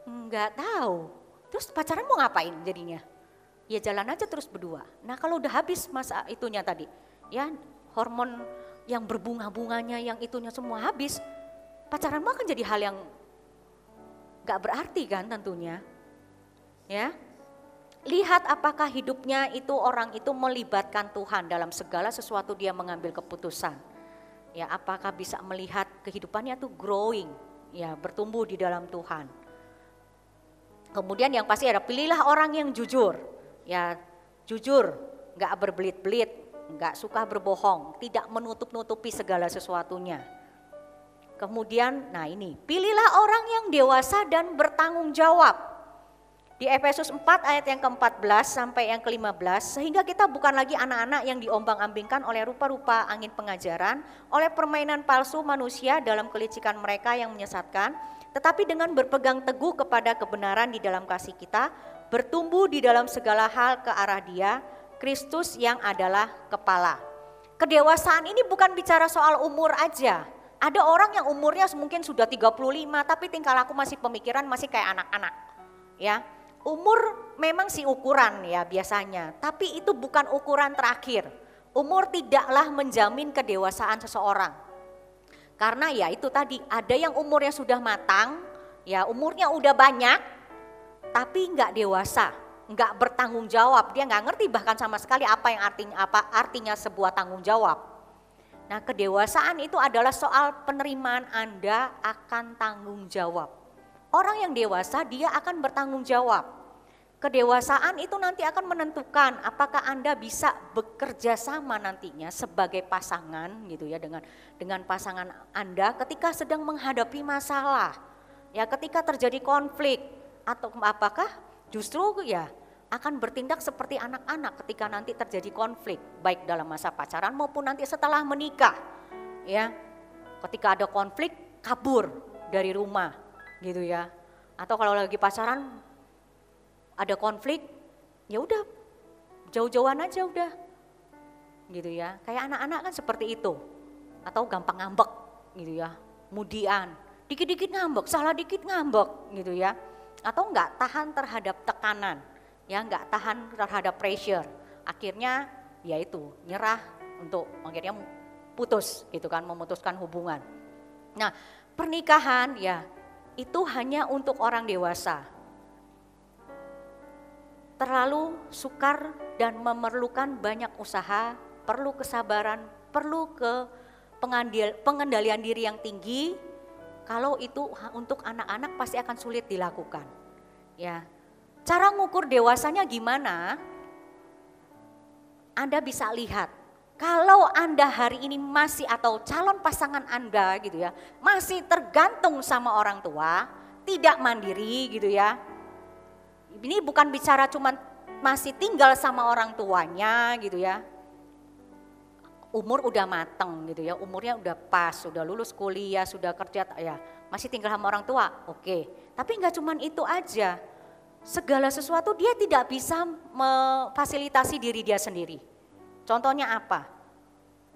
Enggak tahu. Terus pacaran mau ngapain jadinya? Ya jalan aja terus berdua. Nah kalau udah habis masa itunya tadi, ya hormon yang berbunga-bunganya, yang itunya semua habis, pacaran mah akan jadi hal yang gak berarti kan tentunya. Ya, lihat apakah hidupnya itu orang itu melibatkan Tuhan dalam segala sesuatu dia mengambil keputusan. Ya, apakah bisa melihat kehidupannya tuh growing, ya bertumbuh di dalam Tuhan. Kemudian yang pasti ada, pilihlah orang yang jujur. Ya jujur, gak berbelit-belit, gak suka berbohong, tidak menutup-nutupi segala sesuatunya. Kemudian, nah ini, pilihlah orang yang dewasa dan bertanggung jawab. Di Efesus 4 ayat yang ke-14 sampai yang ke-15, sehingga kita bukan lagi anak-anak yang diombang-ambingkan oleh rupa-rupa angin pengajaran, oleh permainan palsu manusia dalam kelicikan mereka yang menyesatkan, tetapi dengan berpegang teguh kepada kebenaran di dalam kasih kita, bertumbuh di dalam segala hal ke arah Dia, Kristus yang adalah kepala. Kedewasaan ini bukan bicara soal umur aja. Ada orang yang umurnya mungkin sudah 35 tapi tingkah laku masih pemikiran masih kayak anak-anak. Ya, umur memang sih ukuran ya biasanya, tapi itu bukan ukuran terakhir. Umur tidaklah menjamin kedewasaan seseorang. Karena ya itu tadi, ada yang umurnya sudah matang, ya umurnya udah banyak, tapi enggak dewasa, enggak bertanggung jawab, dia enggak ngerti bahkan sama sekali apa artinya sebuah tanggung jawab. Nah, kedewasaan itu adalah soal penerimaan Anda akan tanggung jawab. Orang yang dewasa dia akan bertanggung jawab. Kedewasaan itu nanti akan menentukan apakah Anda bisa bekerja sama nantinya sebagai pasangan gitu ya dengan pasangan Anda ketika sedang menghadapi masalah. Ya, ketika terjadi konflik, atau apakah justru ya akan bertindak seperti anak-anak ketika nanti terjadi konflik, baik dalam masa pacaran maupun nanti setelah menikah. Ya, ketika ada konflik kabur dari rumah gitu ya. Atau kalau lagi pacaran ada konflik, ya udah jauh-jauhan aja udah. Gitu ya. Kayak anak-anak kan seperti itu. Atau gampang ngambek gitu ya. Mudian, dikit-dikit ngambek, salah dikit ngambek gitu ya. Atau enggak tahan terhadap tekanan, ya enggak tahan terhadap pressure, akhirnya ya itu nyerah untuk akhirnya putus gitu kan, memutuskan hubungan. Nah pernikahan ya itu hanya untuk orang dewasa, terlalu sukar dan memerlukan banyak usaha, perlu kesabaran, perlu pengendalian diri yang tinggi. Kalau itu untuk anak-anak pasti akan sulit dilakukan. Ya, cara ngukur dewasanya gimana? Anda bisa lihat Kalau Anda hari ini masih atau calon pasangan Anda gitu ya, masih tergantung sama orang tua, tidak mandiri gitu ya. Ini bukan bicara cuman masih tinggal sama orang tuanya gitu ya. Umur udah mateng gitu ya, umurnya udah pas, sudah lulus kuliah, sudah kerja ya, masih tinggal sama orang tua. Oke. Tapi enggak cuman itu aja. Segala sesuatu dia tidak bisa memfasilitasi diri dia sendiri. Contohnya apa?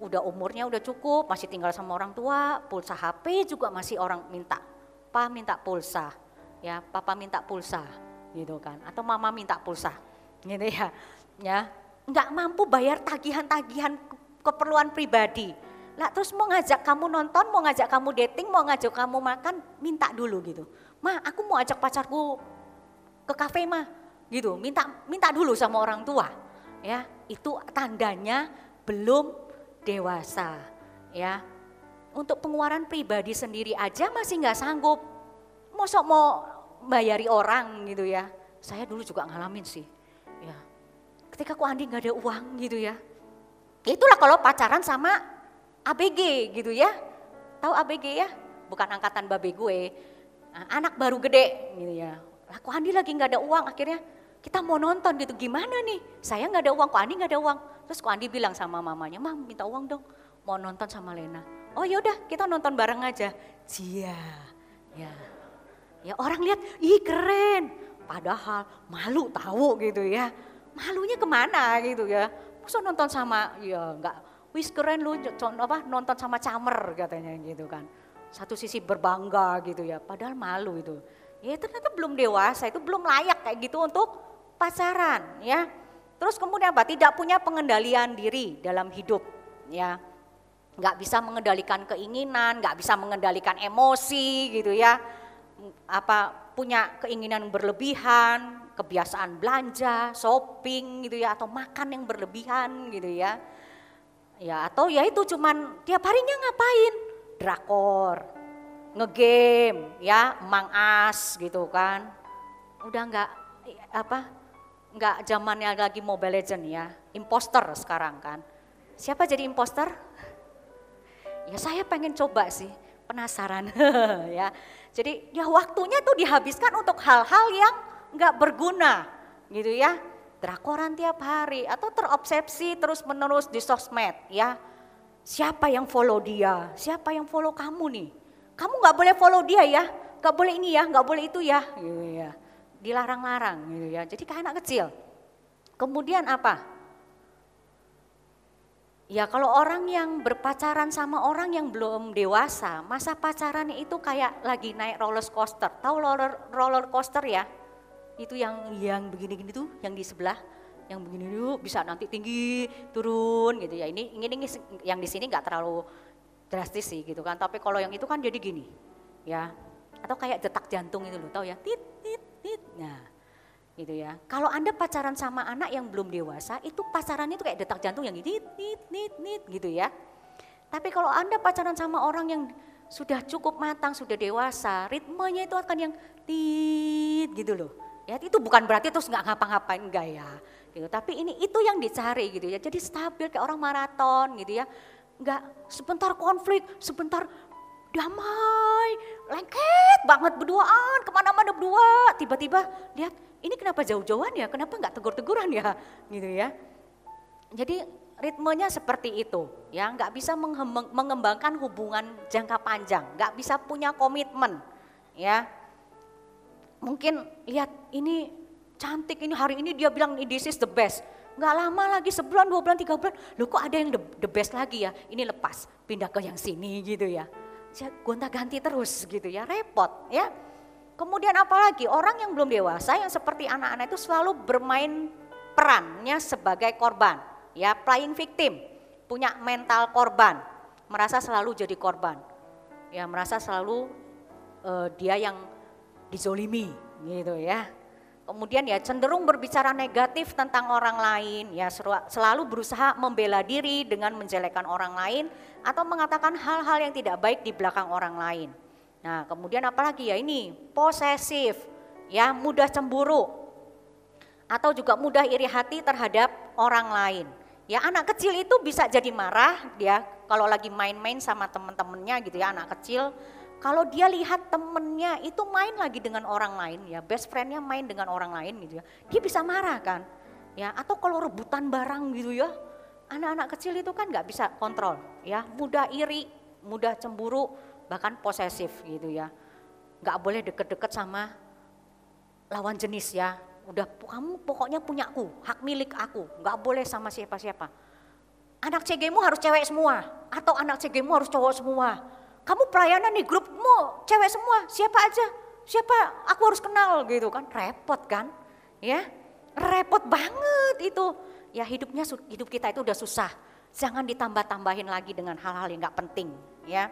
Udah umurnya udah cukup, masih tinggal sama orang tua, pulsa HP juga masih orang minta. Pa minta pulsa, ya papa minta pulsa gitu kan. Atau mama minta pulsa gitu ya. Ya, nggak mampu bayar tagihan-tagihan keperluan pribadi. Lah terus mau ngajak kamu nonton, mau ngajak kamu dating, mau ngajak kamu makan, minta dulu gitu. Ma, aku mau ajak pacarku ke kafe mah gitu, minta dulu sama orang tua. Ya, itu tandanya belum dewasa. Ya, untuk pengeluaran pribadi sendiri aja masih nggak sanggup. Mosok mau bayari orang gitu ya. Saya dulu juga ngalamin sih. Ya, ketika aku Andi nggak ada uang gitu ya. Itulah kalau pacaran sama ABG gitu ya. Tahu ABG ya? Bukan angkatan babe gue. Anak baru gede gitu ya. Lah kok Andi lagi nggak ada uang, akhirnya kita mau nonton gitu, gimana nih? Saya nggak ada uang, kok Andi nggak ada uang. Terus kok Andi bilang sama mamanya, Mam minta uang dong, mau nonton sama Lena. Oh yaudah kita nonton bareng aja. Cia, ya orang lihat, ih keren. Padahal malu tahu gitu ya. Malunya kemana gitu ya. Masa nonton sama, ya nggak, wis keren lu nonton sama Camer katanya gitu kan. Satu sisi berbangga gitu ya, padahal malu itu. Ya ternyata belum dewasa, itu belum layak kayak gitu untuk pacaran ya. Terus kemudian apa? Tidak punya pengendalian diri dalam hidup ya. Nggak bisa mengendalikan keinginan, nggak bisa mengendalikan emosi gitu ya. Punya keinginan berlebihan, kebiasaan belanja, shopping gitu ya, atau makan yang berlebihan gitu ya. Ya atau ya itu cuman tiap harinya ngapain? Drakor, ngegame ya, Among Us gitu kan. Udah nggak zamannya lagi Mobile Legend ya, imposter sekarang kan. Siapa jadi imposter? Ya saya pengen coba sih, penasaran ya. Jadi ya waktunya tuh dihabiskan untuk hal-hal yang nggak berguna gitu ya. Drakoran tiap hari atau terobsesi terus menerus di sosmed ya. Siapa yang follow dia, siapa yang follow kamu nih. Kamu nggak boleh follow dia ya, nggak boleh ini ya, nggak boleh itu ya, gitu ya. Dilarang-larang gitu ya. Jadi kayak anak kecil. Kemudian apa? Ya kalau orang yang berpacaran sama orang yang belum dewasa, masa pacarannya itu kayak lagi naik roller coaster. Tahu roller coaster ya? Itu yang begini-gini tuh, yang di sebelah, yang begini dulu bisa nanti tinggi, turun gitu ya. Ini yang di sini nggak terlalu drastis sih gitu kan. Tapi kalau yang itu kan jadi gini, ya. Atau kayak detak jantung itu loh, tahu ya? Tit tit tit. Nah, gitu ya. Kalau Anda pacaran sama anak yang belum dewasa, itu pacarannya itu kayak detak jantung yang tit tit tit tit gitu ya. Tapi kalau Anda pacaran sama orang yang sudah cukup matang, sudah dewasa, ritmenya itu akan yang tit gitu loh. Ya, itu bukan berarti terus nggak ngapa-ngapain, enggak ya. Gitu. Tapi itu yang dicari gitu ya. Jadi stabil kayak orang maraton gitu ya. Enggak sebentar konflik, sebentar damai, lengket banget berduaan, kemana-mana berdua. Tiba-tiba lihat ini kenapa jauh-jauhan ya, kenapa nggak tegur-teguran ya gitu ya. Jadi ritmenya seperti itu ya, nggak bisa mengembangkan hubungan jangka panjang, nggak bisa punya komitmen ya. Mungkin lihat ini cantik, ini hari ini dia bilang this is the best. Nggak lama lagi, sebulan, 2 bulan, 3 bulan, loh kok ada yang the best lagi ya, ini lepas, pindah ke yang sini gitu ya. Gonta-ganti terus gitu ya, repot ya. Kemudian apalagi orang yang belum dewasa yang seperti anak-anak itu selalu bermain perannya sebagai korban. Ya, playing victim, punya mental korban, merasa selalu jadi korban. Ya, merasa selalu dia yang dizolimi gitu ya. Kemudian ya cenderung berbicara negatif tentang orang lain, ya selalu berusaha membela diri dengan menjelekkan orang lain atau mengatakan hal-hal yang tidak baik di belakang orang lain. Nah, kemudian apalagi ya ini posesif, ya mudah cemburu atau juga mudah iri hati terhadap orang lain. Ya, anak kecil itu bisa jadi marah dia kalau lagi main-main sama teman-temannya gitu ya, anak kecil. Kalau dia lihat temennya itu main lagi dengan orang lain ya, best friendnya main dengan orang lain gitu ya, dia bisa marah kan. Ya, atau kalau rebutan barang gitu ya, anak-anak kecil itu kan nggak bisa kontrol ya, mudah iri, mudah cemburu, bahkan posesif gitu ya. Nggak boleh deket-deket sama lawan jenis ya. Udah kamu pokoknya punyaku, hak milik aku, nggak boleh sama siapa-siapa. Anak CG-mu harus cewek semua, atau anak CG-mu harus cowok semua. Kamu pelayanan di grupmu cewek semua, siapa aja, siapa aku harus kenal gitu kan, repot kan, ya, repot banget itu. Ya hidup kita itu udah susah, jangan ditambah-tambahin lagi dengan hal-hal yang nggak penting, ya.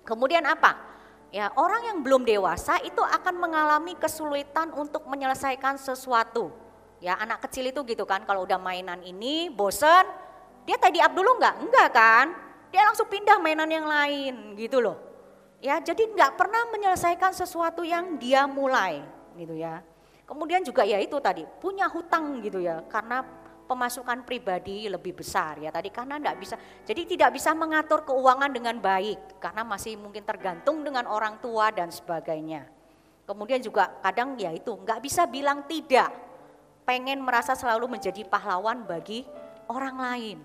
Kemudian apa? Ya, orang yang belum dewasa itu akan mengalami kesulitan untuk menyelesaikan sesuatu. Ya, anak kecil itu gitu kan, kalau udah mainan ini bosen, dia tidy up dulu enggak kan? Dia langsung pindah mainan yang lain gitu loh. Ya, jadi enggak pernah menyelesaikan sesuatu yang dia mulai gitu ya. Kemudian juga ya itu tadi, punya hutang gitu ya, karena pemasukan pribadi lebih besar ya tadi, karena enggak bisa, jadi tidak bisa mengatur keuangan dengan baik karena masih mungkin tergantung dengan orang tua dan sebagainya. Kemudian juga kadang ya itu enggak bisa bilang tidak, pengen merasa selalu menjadi pahlawan bagi orang lain.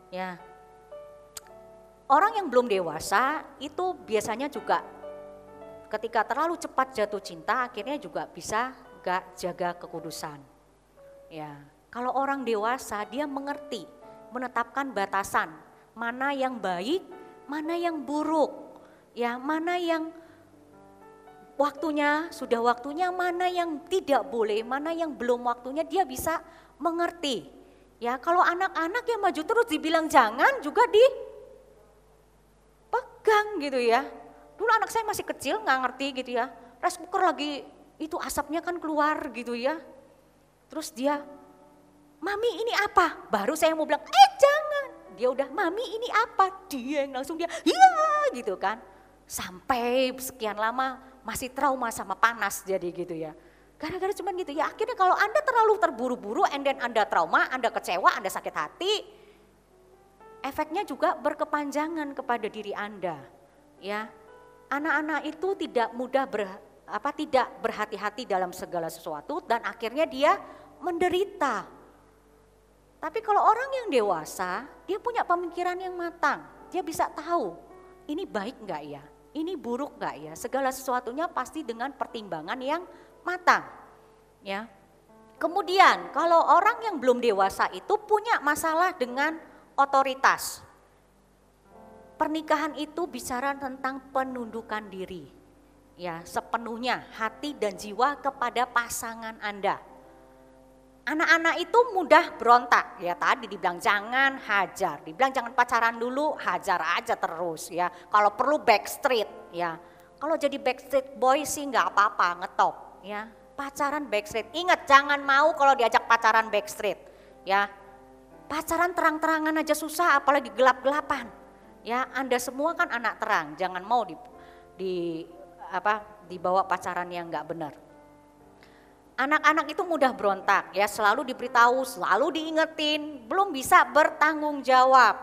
Ya, orang yang belum dewasa itu biasanya juga ketika terlalu cepat jatuh cinta akhirnya juga bisa enggak jaga kekudusan. Ya, kalau orang dewasa dia mengerti, menetapkan batasan, mana yang baik, mana yang buruk, ya, mana yang waktunya, sudah waktunya, mana yang tidak boleh, mana yang belum waktunya, dia bisa mengerti. Ya, kalau anak-anak yang maju terus dibilang jangan juga dipegang gitu ya. Dulu anak saya masih kecil nggak ngerti gitu ya, rice cooker lagi itu asapnya kan keluar gitu ya. Terus dia, mami ini apa? Baru saya mau bilang, jangan. Dia udah, mami ini apa? Dia yang langsung dia, iya gitu kan. Sampai sekian lama masih trauma sama panas jadi gitu ya. Gara-gara cuman gitu ya, akhirnya kalau Anda terlalu terburu-buru, and then Anda trauma, Anda kecewa, Anda sakit hati, efeknya juga berkepanjangan kepada diri Anda. Ya, anak-anak itu tidak mudah tidak berhati-hati dalam segala sesuatu dan akhirnya dia menderita. Tapi kalau orang yang dewasa, dia punya pemikiran yang matang. Dia bisa tahu, ini baik enggak ya, ini buruk enggak ya. Segala sesuatunya pasti dengan pertimbangan yang matang. Ya. Kemudian kalau orang yang belum dewasa itu punya masalah dengan otoritas. Pernikahan itu bicara tentang penundukan diri. Ya, sepenuhnya hati dan jiwa kepada pasangan Anda. Anak-anak itu mudah berontak, ya tadi dibilang jangan hajar, dibilang jangan pacaran dulu, hajar aja terus ya. Kalau perlu backstreet ya, kalau jadi backstreet boy sih nggak apa-apa, ngetop ya. Pacaran backstreet, ingat jangan mau kalau diajak pacaran backstreet ya. Pacaran terang-terangan aja susah, apalagi gelap-gelapan ya. Anda semua kan anak terang, jangan mau dibawa pacaran yang nggak benar. Anak-anak itu mudah berontak ya, selalu diberitahu, selalu diingetin, belum bisa bertanggung jawab.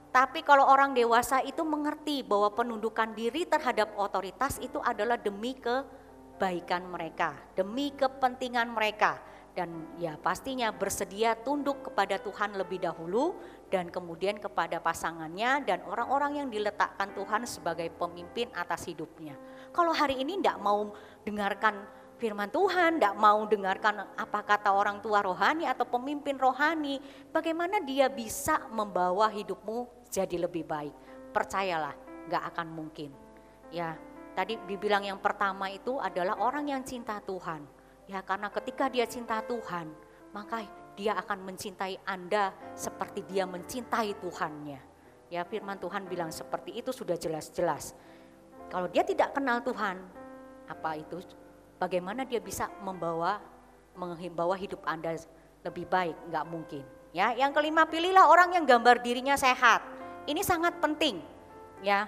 Tapi kalau orang dewasa itu mengerti bahwa penundukan diri terhadap otoritas itu adalah demi kebaikan mereka, demi kepentingan mereka. Dan ya pastinya bersedia tunduk kepada Tuhan lebih dahulu dan kemudian kepada pasangannya dan orang-orang yang diletakkan Tuhan sebagai pemimpin atas hidupnya. Kalau hari ini tidak mau dengarkan firman Tuhan, tidak mau dengarkan apa kata orang tua rohani atau pemimpin rohani, bagaimana dia bisa membawa hidupmu jadi lebih baik? Percayalah, gak akan mungkin. Ya, tadi dibilang yang pertama itu adalah orang yang cinta Tuhan. Ya, karena ketika dia cinta Tuhan, maka dia akan mencintai Anda seperti dia mencintai Tuhannya. Ya, firman Tuhan bilang seperti itu sudah jelas-jelas. Kalau dia tidak kenal Tuhan, apa itu? Bagaimana dia bisa membawa hidup Anda lebih baik? Enggak mungkin. Ya, yang kelima, pilihlah orang yang gambar dirinya sehat. Ini sangat penting. Ya,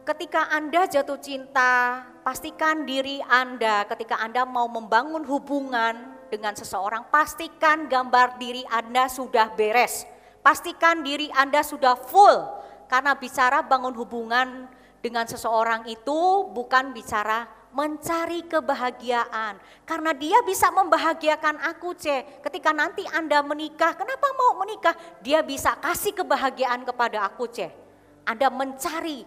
ketika Anda jatuh cinta, pastikan diri Anda ketika Anda mau membangun hubungan dengan seseorang, pastikan gambar diri Anda sudah beres. Pastikan diri Anda sudah full. Karena bicara bangun hubungan dengan seseorang itu bukan bicara mencari kebahagiaan. Karena dia bisa membahagiakan aku, ketika nanti Anda menikah, kenapa mau menikah? Dia bisa kasih kebahagiaan kepada aku, Anda mencari,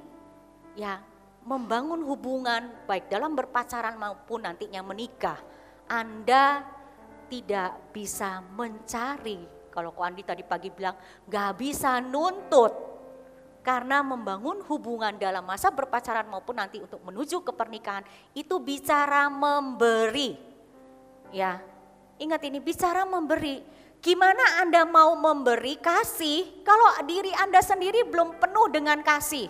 ya, membangun hubungan baik dalam berpacaran maupun nantinya menikah. Anda tidak bisa mencari, kalau Ko Andi tadi pagi bilang gak bisa nuntut. Karena membangun hubungan dalam masa berpacaran maupun nanti untuk menuju ke pernikahan itu bicara memberi. Ya, ingat ini bicara memberi. Gimana Anda mau memberi kasih kalau diri Anda sendiri belum penuh dengan kasih?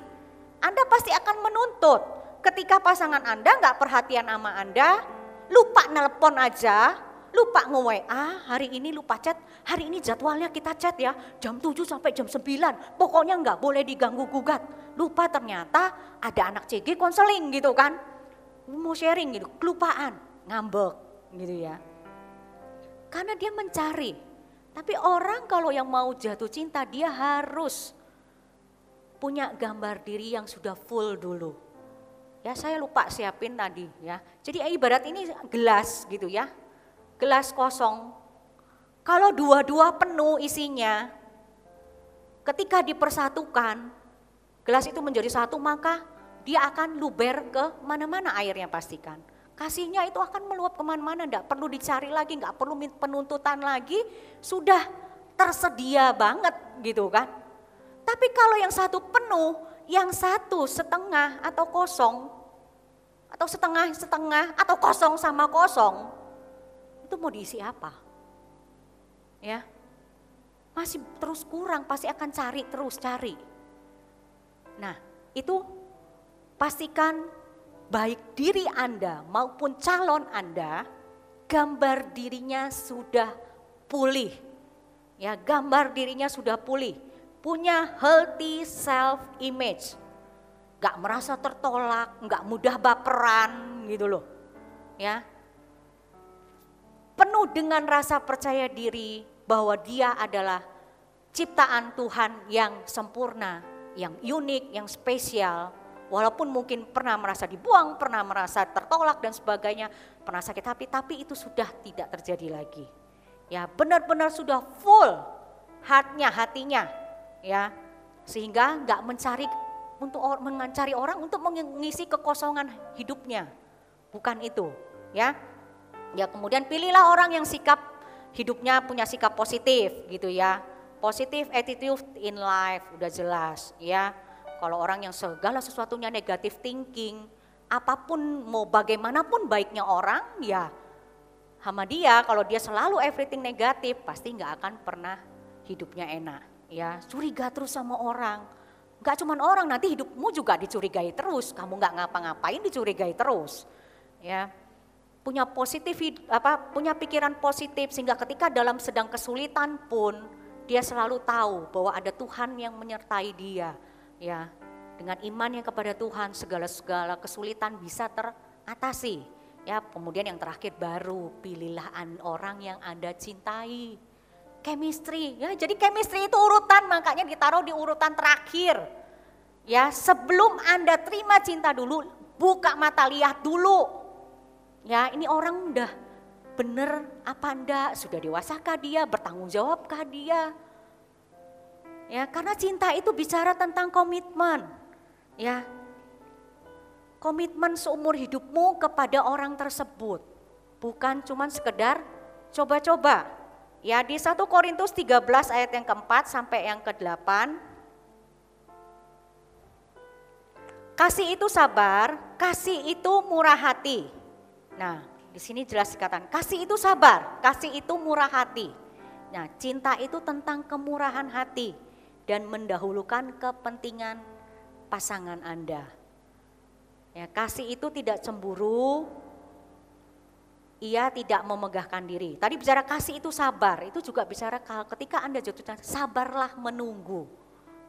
Anda pasti akan menuntut. Ketika pasangan Anda nggak perhatian sama Anda, lupa nelpon aja, lupa nge-WA, hari ini lupa chat, hari ini jadwalnya kita chat ya, jam 7 sampai jam 9, pokoknya nggak boleh diganggu gugat. Lupa ternyata ada anak CG konseling gitu kan, mau sharing gitu, kelupaan, ngambek gitu ya. Karena dia mencari, tapi orang kalau yang mau jatuh cinta dia harus punya gambar diri yang sudah full dulu. Ya saya lupa siapin tadi ya. Jadi ibarat ini gelas gitu ya. Gelas kosong. Kalau dua-dua penuh isinya, ketika dipersatukan, gelas itu menjadi satu maka dia akan luber ke mana-mana airnya pastikan. Kasihnya itu akan meluap kemana-mana, enggak perlu dicari lagi, enggak perlu penuntutan lagi, sudah tersedia banget gitu kan. Tapi kalau yang satu penuh, yang satu setengah atau kosong, atau setengah-setengah atau kosong sama kosong, itu mau diisi apa? Ya, masih terus kurang, pasti akan terus cari. Nah, itu pastikan baik diri Anda maupun calon Anda, gambar dirinya sudah pulih. Ya, gambar dirinya sudah pulih. Punya healthy self-image. Gak merasa tertolak, gak mudah baperan gitu loh. Ya. Penuh dengan rasa percaya diri bahwa dia adalah ciptaan Tuhan yang sempurna, yang unik, yang spesial. Walaupun mungkin pernah merasa dibuang, pernah merasa tertolak dan sebagainya, pernah sakit hati, tapi itu sudah tidak terjadi lagi. Ya, benar-benar sudah full hatinya. Ya, sehingga nggak mencari orang untuk mengisi kekosongan hidupnya, bukan itu, ya. Ya kemudian pilihlah orang yang sikap hidupnya punya sikap positif, gitu ya, positive attitude in life, udah jelas, ya. Kalau orang yang segala sesuatunya negative thinking, apapun mau bagaimanapun baiknya orang, ya, sama dia kalau dia selalu everything negatif, pasti nggak akan pernah hidupnya enak. Ya, curiga terus sama orang. Gak cuman orang, nanti hidupmu juga dicurigai terus. Kamu gak ngapa-ngapain dicurigai terus. Ya, punya pikiran positif sehingga ketika dalam sedang kesulitan pun dia selalu tahu bahwa ada Tuhan yang menyertai dia. Ya, dengan imannya kepada Tuhan segala kesulitan bisa teratasi. Ya, kemudian yang terakhir baru pilihlah orang yang Anda cintai. Chemistry, ya jadi chemistry itu urutan, makanya ditaruh di urutan terakhir. Ya sebelum Anda terima cinta dulu, buka mata lihat dulu. Ya ini orang udah bener apa enggak, sudah dewasakah dia, bertanggung jawabkah dia. Ya karena cinta itu bicara tentang komitmen. Ya komitmen seumur hidupmu kepada orang tersebut. Bukan cuma sekedar coba-coba. Ya di 1 Korintus 13 ayat yang keempat sampai yang ke-8. Kasih itu sabar, kasih itu murah hati. Nah di sini jelas dikatakan kasih itu sabar, kasih itu murah hati. Nah cinta itu tentang kemurahan hati dan mendahulukan kepentingan pasangan Anda. Ya, kasih itu tidak cemburu. Ia tidak memegahkan diri. Tadi bicara kasih itu sabar, itu juga bicara ketika Anda jatuh cinta, sabarlah menunggu.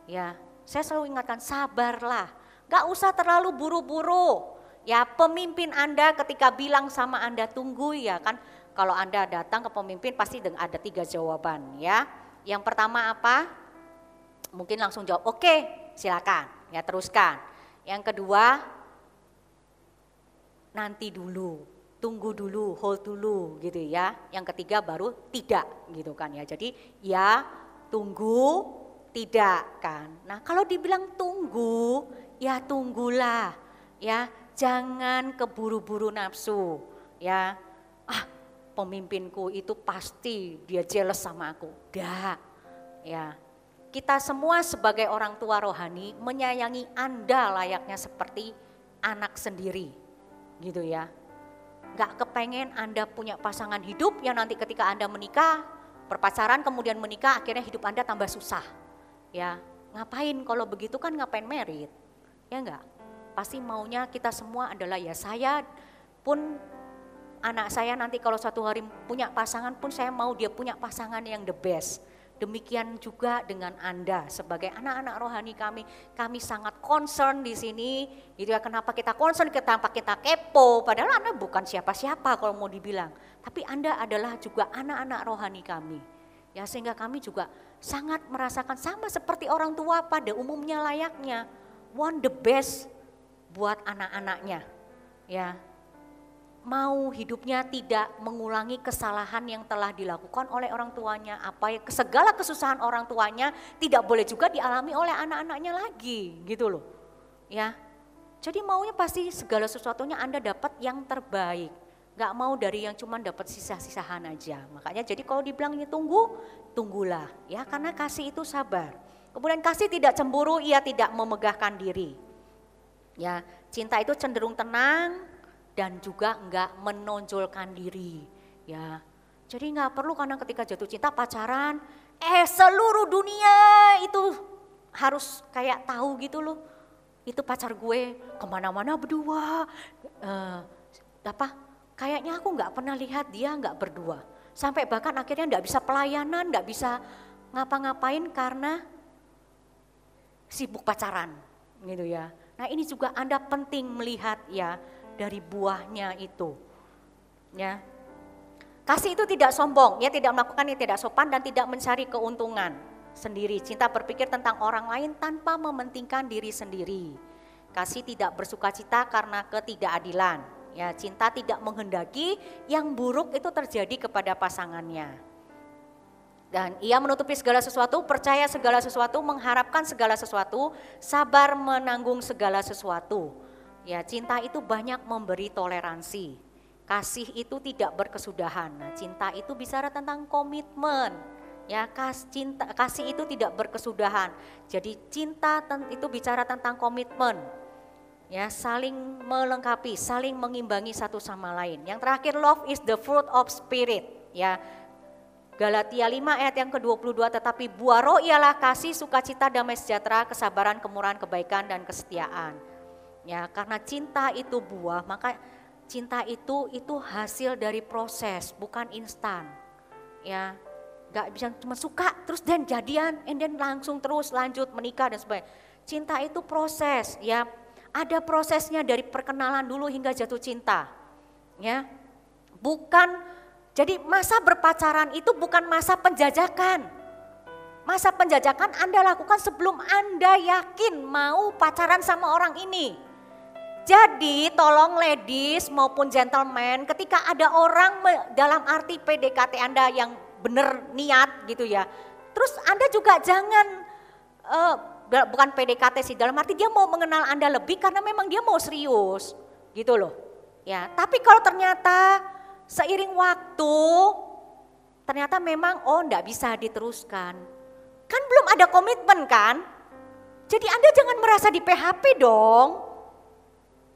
Ya, saya selalu ingatkan sabarlah, gak usah terlalu buru-buru. Ya, pemimpin Anda ketika bilang sama Anda tunggu ya kan, Kalau Anda datang ke pemimpin pasti ada 3 jawaban ya. Yang pertama apa? Mungkin langsung jawab, oke, silakan, ya teruskan. Yang kedua, nanti dulu, tunggu dulu, hold dulu gitu ya. Yang ketiga baru tidak gitu kan ya. Jadi ya tunggu, tidak kan. Nah kalau dibilang tunggu, ya tunggulah ya. Jangan keburu-buru nafsu ya. Pemimpinku itu pasti dia jealous sama aku. Enggak ya. Kita semua sebagai orang tua rohani menyayangi Anda layaknya seperti anak sendiri gitu ya. Gak kepengen Anda punya pasangan hidup yang nanti ketika Anda menikah, berpacaran kemudian menikah akhirnya hidup Anda tambah susah. Ya, ngapain kalau begitu kan ngapain merit? Ya enggak? Pasti maunya kita semua adalah ya saya pun anak saya nanti kalau suatu hari punya pasangan pun saya mau dia punya pasangan yang the best. Demikian juga dengan Anda sebagai anak-anak rohani kami sangat concern di sini. Gitu ya, kenapa kita concern, kenapa kita kepo, padahal Anda bukan siapa-siapa kalau mau dibilang. Tapi Anda adalah juga anak-anak rohani kami. Ya, sehingga kami juga sangat merasakan sama seperti orang tua pada umumnya layaknya. Want the best buat anak-anaknya. Ya. Mau hidupnya tidak mengulangi kesalahan yang telah dilakukan oleh orang tuanya, segala kesusahan orang tuanya tidak boleh juga dialami oleh anak-anaknya lagi, gitu loh. Ya. Jadi maunya pasti segala sesuatunya Anda dapat yang terbaik. Gak mau dari yang cuma dapat sisa-sisahan aja. Makanya jadi kalau dibilang ini tunggu, tunggulah ya, karena kasih itu sabar. Kemudian kasih tidak cemburu, ia tidak memegahkan diri. Ya, cinta itu cenderung tenang dan juga enggak menonjolkan diri ya. Jadi enggak perlu karena ketika jatuh cinta pacaran, seluruh dunia itu harus kayak tahu gitu loh. Itu pacar gue kemana-mana berdua, kayaknya aku enggak pernah lihat dia enggak berdua. Sampai bahkan akhirnya enggak bisa pelayanan, enggak bisa ngapa-ngapain karena sibuk pacaran gitu ya. Nah ini juga Anda penting melihat ya, dari buahnya itu. Ya. Kasih itu tidak sombong, ya tidak melakukan yang tidak sopan dan tidak mencari keuntungan sendiri. Cinta berpikir tentang orang lain tanpa mementingkan diri sendiri. Kasih tidak bersukacita karena ketidakadilan. Ya, cinta tidak menghendaki yang buruk itu terjadi kepada pasangannya. Dan ia menutupi segala sesuatu, percaya segala sesuatu, mengharapkan segala sesuatu, sabar menanggung segala sesuatu. Ya, cinta itu banyak memberi toleransi. Kasih itu tidak berkesudahan. Nah, cinta itu bicara tentang komitmen. Ya, kasih itu tidak berkesudahan. Jadi cinta itu bicara tentang komitmen. Ya, saling melengkapi, saling mengimbangi satu sama lain. Yang terakhir, love is the fruit of spirit. Ya, Galatia 5 ayat yang ke-22, tetapi buah roh ialah kasih, sukacita, damai sejahtera, kesabaran, kemurahan, kebaikan, dan kesetiaan. Ya, karena cinta itu buah, maka cinta itu hasil dari proses, bukan instan. Ya, gak bisa cuma suka terus dan jadian, and then langsung terus lanjut menikah dan sebagainya. Cinta itu proses, ya. Ada prosesnya dari perkenalan dulu hingga jatuh cinta. Ya. Jadi masa berpacaran itu bukan masa penjajakan. Masa penjajakan Anda lakukan sebelum Anda yakin mau pacaran sama orang ini. Jadi tolong ladies maupun gentleman, ketika ada orang dalam arti PDKT Anda yang benar niat gitu ya. Terus Anda juga jangan, bukan PDKT sih, dalam arti dia mau mengenal Anda lebih karena memang dia mau serius gitu loh. Ya, tapi kalau ternyata seiring waktu, ternyata memang enggak bisa diteruskan. Kan belum ada komitmen kan? Jadi Anda jangan merasa di PHP dong.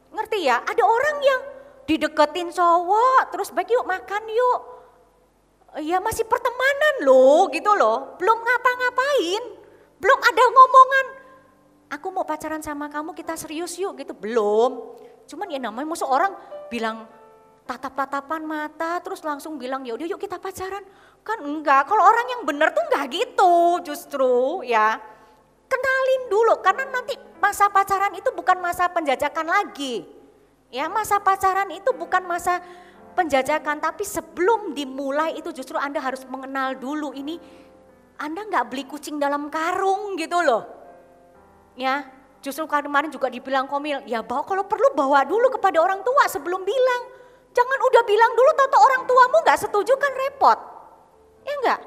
Ngerti ya, ada orang yang dideketin cowok, terus baik yuk makan yuk. Ya masih pertemanan loh gitu loh, belum ngapa-ngapain. Belum ada ngomongan, aku mau pacaran sama kamu kita serius yuk gitu, belum. Cuman ya namanya musuh orang bilang tatap-tatapan mata terus langsung bilang ya udah yuk kita pacaran. Kan enggak, kalau orang yang benar tuh enggak gitu justru ya. Kenalin dulu karena nanti masa pacaran itu bukan masa penjajakan lagi. Ya, masa pacaran itu bukan masa penjajakan, tapi sebelum dimulai itu justru Anda harus mengenal dulu ini Anda nggak beli kucing dalam karung gitu loh. Ya, justru kemarin juga dibilang Komil, ya bawa kalau perlu bawa dulu kepada orang tua sebelum bilang. Jangan udah bilang dulu tahu orang tuamu nggak setuju kan repot. Ya enggak?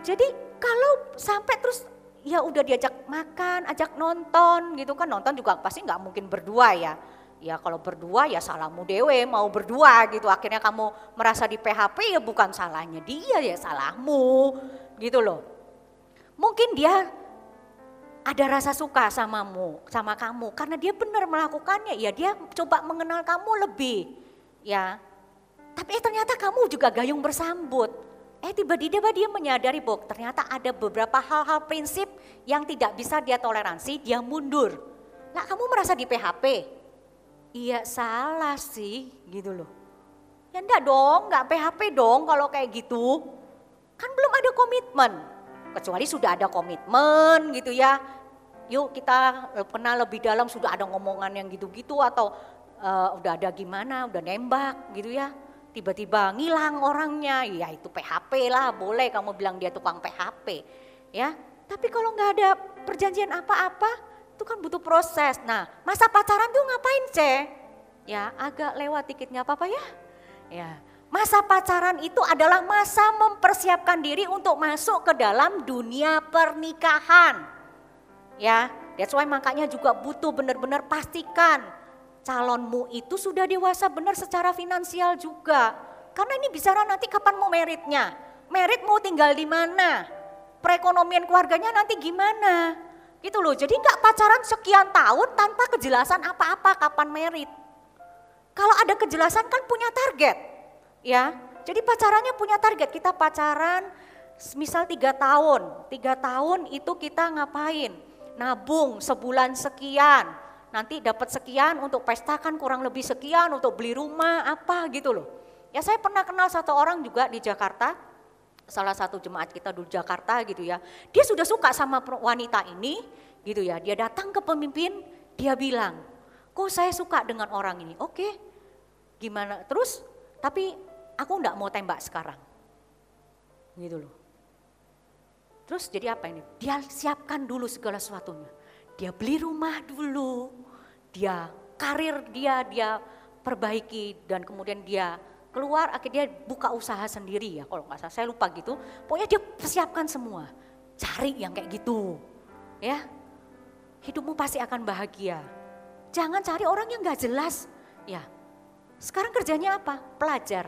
Jadi kalau sampai terus ya udah diajak makan, ajak nonton gitu kan, nonton juga pasti nggak mungkin berdua ya. Ya kalau berdua ya salahmu dewe mau berdua gitu, akhirnya kamu merasa di PHP ya bukan salahnya dia ya salahmu gitu loh. Mungkin dia ada rasa suka sama kamu karena dia benar melakukannya, ya dia coba mengenal kamu lebih ya. Tapi ternyata kamu juga gayung bersambut. Tiba-tiba dia menyadari bahwa ternyata ada beberapa hal-hal prinsip yang tidak bisa dia toleransi, dia mundur. Lah kamu merasa di PHP? Iya salah sih gitu loh. Ya enggak dong, enggak PHP dong kalau kayak gitu. Kan belum ada komitmen. Kecuali sudah ada komitmen gitu ya. Yuk kita kenal lebih dalam, sudah ada ngomongan yang gitu-gitu atau udah ada gimana, udah nembak gitu ya. Tiba-tiba ngilang orangnya, ya itu PHP lah, boleh kamu bilang dia tukang PHP ya. Tapi kalau nggak ada perjanjian apa-apa, itu kan butuh proses. Nah masa pacaran tuh ngapain ya agak lewat dikit nggak apa-apa ya. Ya masa pacaran itu adalah masa mempersiapkan diri untuk masuk ke dalam dunia pernikahan. Ya, that's why makanya juga butuh benar-benar pastikan calonmu itu sudah dewasa benar secara finansial juga. Karena ini bicara nanti kapan mau meritnya. Merit mau tinggal di mana? Perekonomian keluarganya nanti gimana? Gitu loh. Jadi enggak pacaran sekian tahun tanpa kejelasan apa-apa kapan merit. Kalau ada kejelasan kan punya target. Ya. Jadi pacarannya punya target. Kita pacaran misal 3 tahun. 3 tahun itu kita ngapain? Nabung sebulan sekian. Nanti dapat sekian untuk pesta kan kurang lebih sekian untuk beli rumah apa gitu loh. Ya saya pernah kenal satu orang juga di Jakarta, salah satu jemaat kita di Jakarta gitu ya. Dia sudah suka sama wanita ini gitu ya. Dia datang ke pemimpin, dia bilang, kok saya suka dengan orang ini. Oke, gimana terus? Tapi aku enggak mau tembak sekarang. Gitu loh. Terus jadi apa ini? Dia siapkan dulu segala sesuatunya. Dia beli rumah dulu, dia karir dia perbaiki dan kemudian dia keluar akhirnya dia buka usaha sendiri ya kalau nggak salah, saya lupa gitu. Pokoknya dia persiapkan semua, cari yang kayak gitu ya. Hidupmu pasti akan bahagia. Jangan cari orang yang nggak jelas ya. Sekarang kerjanya apa? Pelajar.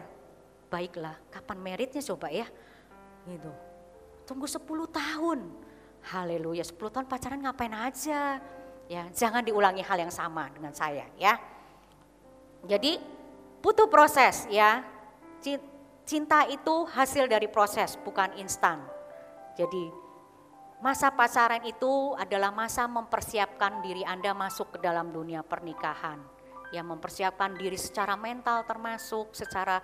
Baiklah, kapan meritnya coba ya gitu. Tunggu 10 tahun. Haleluya, 10 tahun pacaran ngapain aja ya, jangan diulangi hal yang sama dengan saya ya. Jadi butuh proses ya, cinta itu hasil dari proses bukan instan. Jadi masa pacaran itu adalah masa mempersiapkan diri Anda masuk ke dalam dunia pernikahan. Ya mempersiapkan diri secara mental termasuk secara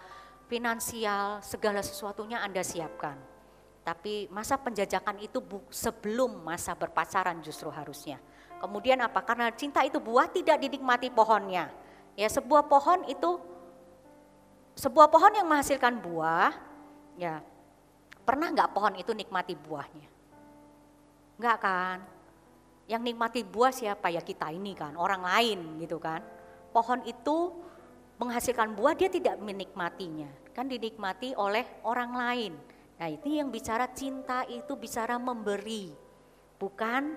finansial, segala sesuatunya Anda siapkan. Tapi masa penjajakan itu sebelum masa berpacaran justru harusnya. Kemudian apa? Karena cinta itu buah tidak dinikmati pohonnya. Ya sebuah pohon yang menghasilkan buah, ya pernah nggak pohon itu nikmati buahnya? Nggak kan? Yang nikmati buah siapa? Ya kita ini kan, orang lain gitu kan. Pohon itu menghasilkan buah dia tidak menikmatinya, kan dinikmati oleh orang lain. Nah itu yang bicara cinta itu bicara memberi, bukan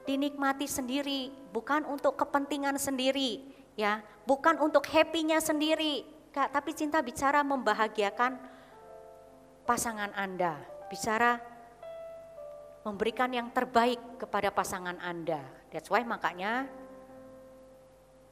dinikmati sendiri, bukan untuk kepentingan sendiri, ya, bukan untuk happy-nya sendiri, tapi cinta bicara membahagiakan pasangan Anda, bicara memberikan yang terbaik kepada pasangan Anda. That's why makanya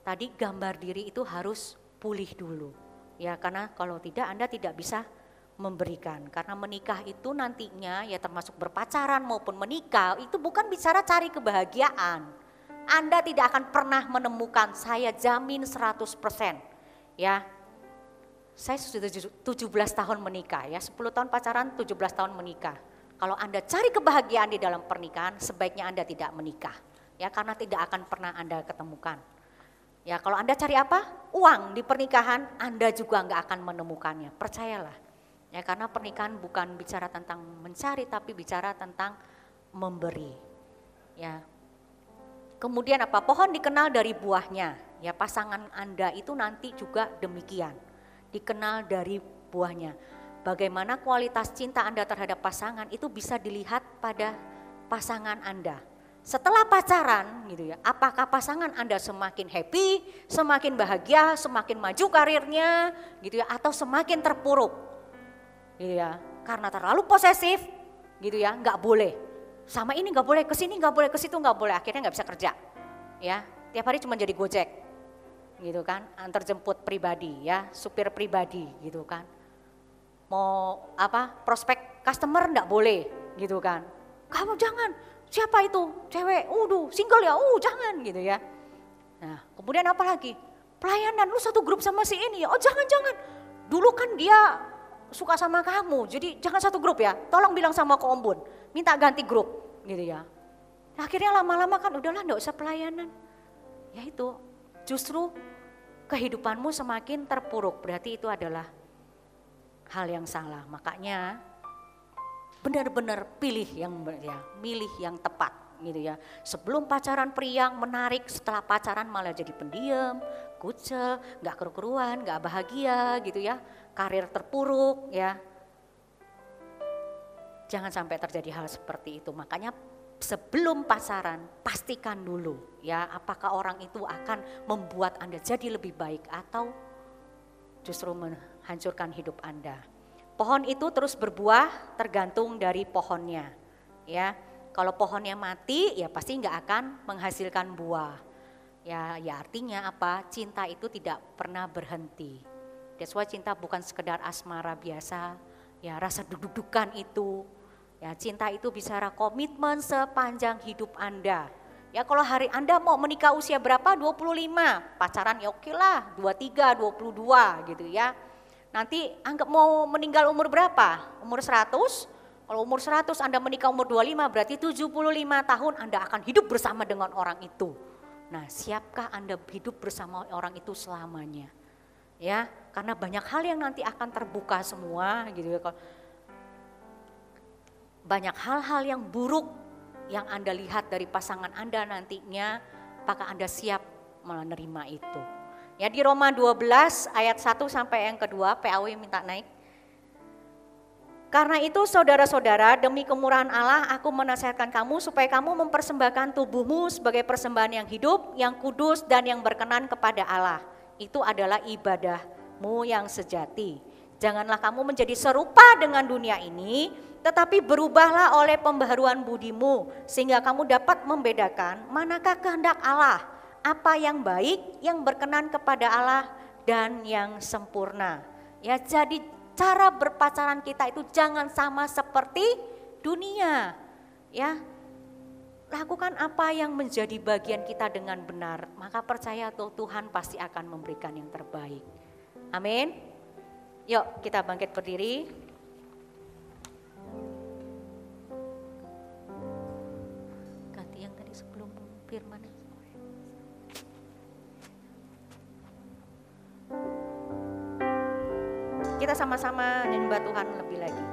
tadi gambar diri itu harus pulih dulu, ya karena kalau tidak Anda tidak bisa memberikan, karena menikah itu nantinya ya termasuk berpacaran maupun menikah itu bukan bicara cari kebahagiaan. Anda tidak akan pernah menemukan, saya jamin 100% ya. Saya sudah 17 tahun menikah ya, 10 tahun pacaran, 17 tahun menikah. Kalau Anda cari kebahagiaan di dalam pernikahan sebaiknya Anda tidak menikah ya, karena tidak akan pernah Anda ketemukan. Ya kalau Anda cari apa? Uang di pernikahan, Anda juga nggak akan menemukannya. Percayalah. Ya karena pernikahan bukan bicara tentang mencari, tapi bicara tentang memberi. Ya. Kemudian apa? Pohon dikenal dari buahnya. Ya pasangan Anda itu nanti juga demikian. Dikenal dari buahnya. Bagaimana kualitas cinta Anda terhadap pasangan itu bisa dilihat pada pasangan Anda. Setelah pacaran gitu ya, apakah pasangan Anda semakin happy, semakin bahagia, semakin maju karirnya gitu ya, atau semakin terpuruk gitu ya, karena terlalu posesif gitu ya, nggak boleh, sama ini nggak boleh, kesini nggak boleh, ke situ nggak boleh, akhirnya nggak bisa kerja ya, tiap hari cuma jadi gojek gitu kan, antar jemput pribadi ya, supir pribadi gitu kan, mau apa prospek customer nggak boleh gitu kan, kamu jangan. Siapa itu? Cewek, single ya, jangan gitu ya. Nah kemudian apa lagi? Pelayanan, lu satu grup sama si ini ya, jangan. Dulu kan dia suka sama kamu, jadi jangan satu grup ya. Tolong bilang sama Ko Ombun, minta ganti grup gitu ya. Nah, akhirnya lama-lama kan udahlah gak usah pelayanan. Ya itu, justru kehidupanmu semakin terpuruk, berarti itu adalah hal yang salah. Makanya benar-benar milih yang tepat gitu ya. Sebelum pacaran periang, menarik, setelah pacaran malah jadi pendiam, kucel, gak keru-keruan, gak bahagia gitu ya. Karir terpuruk ya. Jangan sampai terjadi hal seperti itu. Makanya sebelum pacaran pastikan dulu ya apakah orang itu akan membuat Anda jadi lebih baik atau justru menghancurkan hidup Anda. Pohon itu terus berbuah tergantung dari pohonnya. Ya, kalau pohonnya mati ya pasti nggak akan menghasilkan buah. Ya artinya apa? Cinta itu tidak pernah berhenti. That's why cinta bukan sekedar asmara biasa. Ya rasa duduk-dudukan itu. Ya cinta itu bicara komitmen sepanjang hidup Anda. Ya kalau hari Anda mau menikah usia berapa? 25. Pacaran ya oke lah, 23, 22 gitu ya. Nanti anggap mau meninggal umur berapa? Umur 100? Kalau umur 100 Anda menikah umur 25 berarti 75 tahun Anda akan hidup bersama dengan orang itu. Nah siapkah Anda hidup bersama orang itu selamanya? Ya karena banyak hal yang nanti akan terbuka semua gitu ya. Banyak hal-hal yang buruk yang Anda lihat dari pasangan Anda nantinya, apakah Anda siap menerima itu? Ya di Roma 12 ayat 1 sampai yang kedua, PAW minta naik. Karena itu saudara-saudara, demi kemurahan Allah aku menasihatkan kamu supaya kamu mempersembahkan tubuhmu sebagai persembahan yang hidup, yang kudus dan yang berkenan kepada Allah. Itu adalah ibadahmu yang sejati. Janganlah kamu menjadi serupa dengan dunia ini, tetapi berubahlah oleh pembaharuan budimu sehingga kamu dapat membedakan manakah kehendak Allah. Apa yang baik, yang berkenan kepada Allah dan yang sempurna. Ya, jadi cara berpacaran kita itu jangan sama seperti dunia. Ya, lakukan apa yang menjadi bagian kita dengan benar, maka percaya Tuhan pasti akan memberikan yang terbaik. Amin. Yuk kita bangkit berdiri. Ganti yang tadi sebelum firman. Kita sama-sama menyembah Tuhan lebih lagi.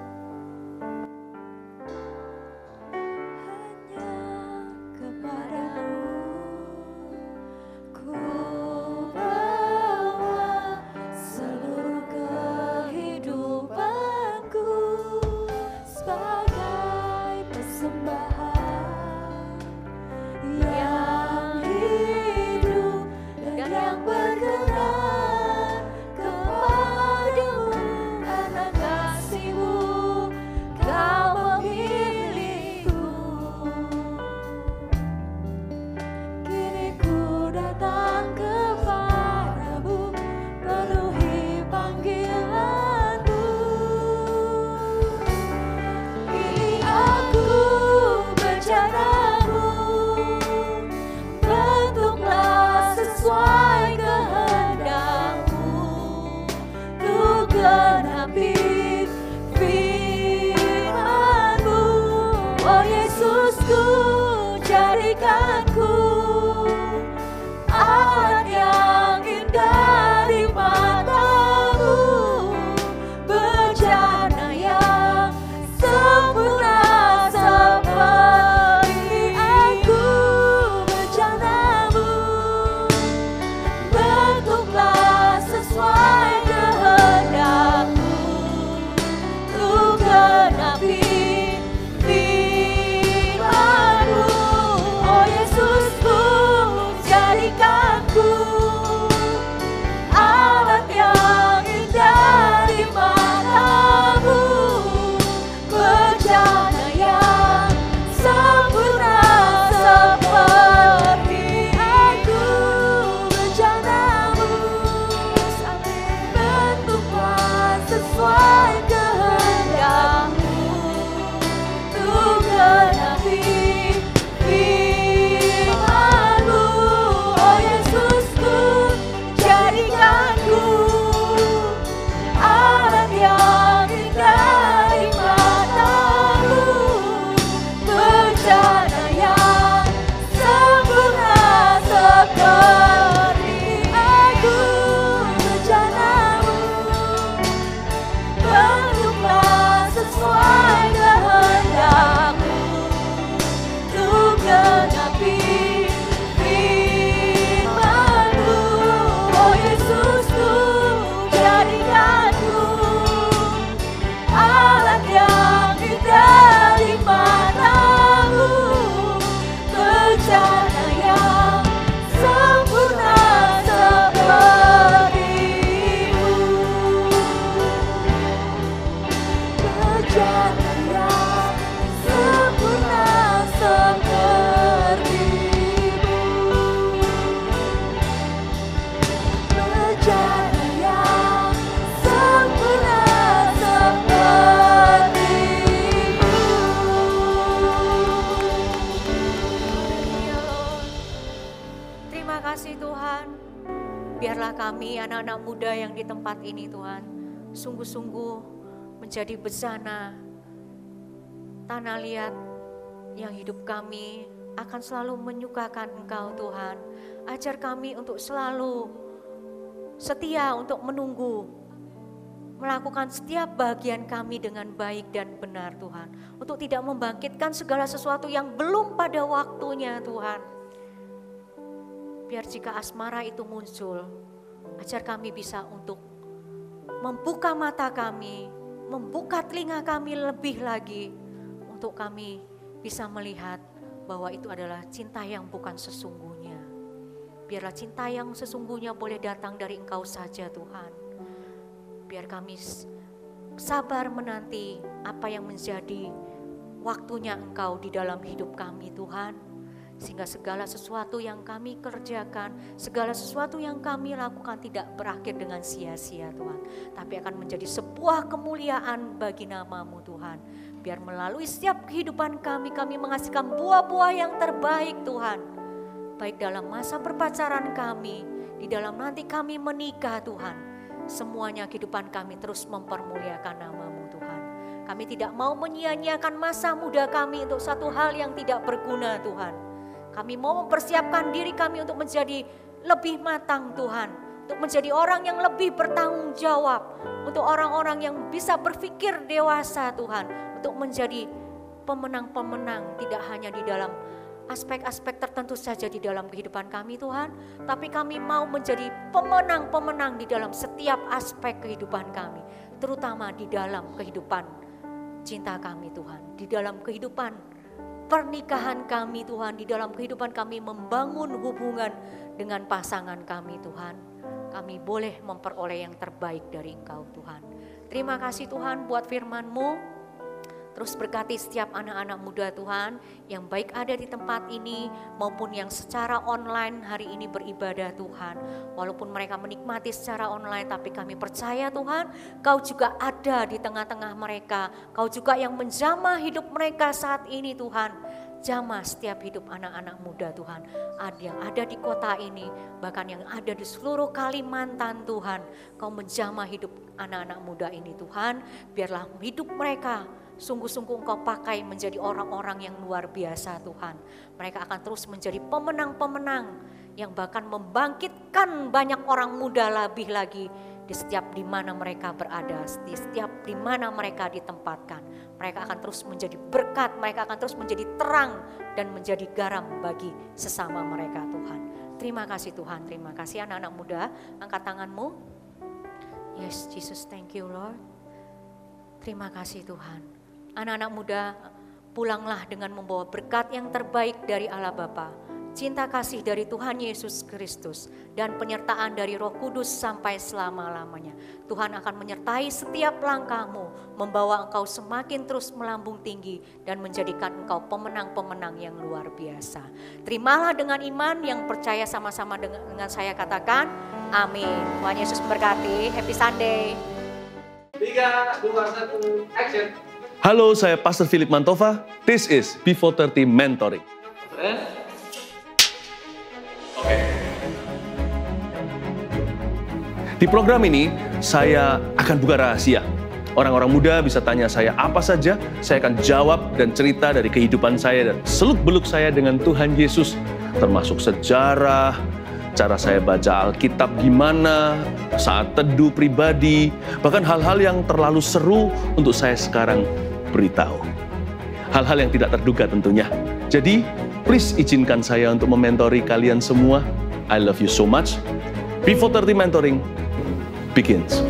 Kepadamu karena kasih-Mu. Tuhan. Biarlah kami anak-anak muda yang di tempat ini Tuhan, sungguh-sungguh menjadi bejana tanah liat yang hidup kami akan selalu menyukakan Engkau Tuhan. Ajar kami untuk selalu setia untuk menunggu, melakukan setiap bagian kami dengan baik dan benar Tuhan. Untuk tidak membangkitkan segala sesuatu yang belum pada waktunya Tuhan. Biar jika asmara itu muncul, ajar kami bisa untuk membuka mata kami, membuka telinga kami lebih lagi, untuk kami bisa melihat bahwa itu adalah cinta yang bukan sesungguhnya. Biarlah cinta yang sesungguhnya boleh datang dari Engkau saja Tuhan. Biar kami sabar menanti apa yang menjadi waktunya Engkau di dalam hidup kami Tuhan. Sehingga segala sesuatu yang kami kerjakan, segala sesuatu yang kami lakukan tidak berakhir dengan sia-sia Tuhan. Tapi akan menjadi sebuah kemuliaan bagi nama-Mu Tuhan. Biar melalui setiap kehidupan kami menghasilkan buah-buah yang terbaik Tuhan. Baik dalam masa berpacaran kami, di dalam nanti kami menikah Tuhan. Semuanya kehidupan kami terus mempermuliakan nama-Mu Tuhan. Kami tidak mau menyia-nyiakan masa muda kami untuk satu hal yang tidak berguna Tuhan. Kami mau mempersiapkan diri kami untuk menjadi lebih matang Tuhan. Untuk menjadi orang yang lebih bertanggung jawab. Untuk orang-orang yang bisa berpikir dewasa Tuhan. Untuk menjadi pemenang-pemenang tidak hanya di dalam aspek-aspek tertentu saja di dalam kehidupan kami Tuhan. Tapi kami mau menjadi pemenang-pemenang di dalam setiap aspek kehidupan kami. Terutama di dalam kehidupan cinta kami Tuhan. Di dalam kehidupan pernikahan kami Tuhan, di dalam kehidupan kami membangun hubungan dengan pasangan kami Tuhan. Kami boleh memperoleh yang terbaik dari Engkau Tuhan. Terima kasih Tuhan buat firman-Mu. Terus berkati setiap anak-anak muda Tuhan yang baik ada di tempat ini maupun yang secara online hari ini beribadah Tuhan. Walaupun mereka menikmati secara online tapi kami percaya Tuhan Kau juga ada di tengah-tengah mereka. Kau juga yang menjamah hidup mereka saat ini Tuhan. Jamah setiap hidup anak-anak muda Tuhan. Ada yang ada di kota ini bahkan yang ada di seluruh Kalimantan Tuhan. Kau menjamah hidup anak-anak muda ini Tuhan. Biarlah hidup mereka sungguh-sungguh Engkau pakai menjadi orang-orang yang luar biasa Tuhan. Mereka akan terus menjadi pemenang-pemenang yang bahkan membangkitkan banyak orang muda lebih lagi di setiap di mana mereka berada, di setiap di mana mereka ditempatkan. Mereka akan terus menjadi berkat, mereka akan terus menjadi terang dan menjadi garam bagi sesama mereka Tuhan. Terima kasih Tuhan, terima kasih anak-anak muda, angkat tanganmu. Yes Jesus, thank you Lord. Terima kasih Tuhan. Anak-anak muda, pulanglah dengan membawa berkat yang terbaik dari Allah Bapa, cinta kasih dari Tuhan Yesus Kristus, dan penyertaan dari Roh Kudus sampai selama-lamanya. Tuhan akan menyertai setiap langkahmu, membawa engkau semakin terus melambung tinggi, dan menjadikan engkau pemenang-pemenang yang luar biasa. Terimalah dengan iman yang percaya sama-sama dengan saya katakan, amin. Tuhan Yesus memberkati, happy Sunday. 3, 2, 1, action. Halo, saya Pastor Philip Mantova. This is Before 30 Mentoring. Di program ini, saya akan buka rahasia. Orang-orang muda bisa tanya saya apa saja, saya akan jawab dan cerita dari kehidupan saya dan seluk-beluk saya dengan Tuhan Yesus. Termasuk sejarah, cara saya baca Alkitab gimana, saat teduh pribadi, bahkan hal-hal yang terlalu seru untuk saya sekarang beritahu. Hal-hal yang tidak terduga tentunya. Jadi, please izinkan saya untuk mementori kalian semua. I love you so much. Before 30 Mentoring begins.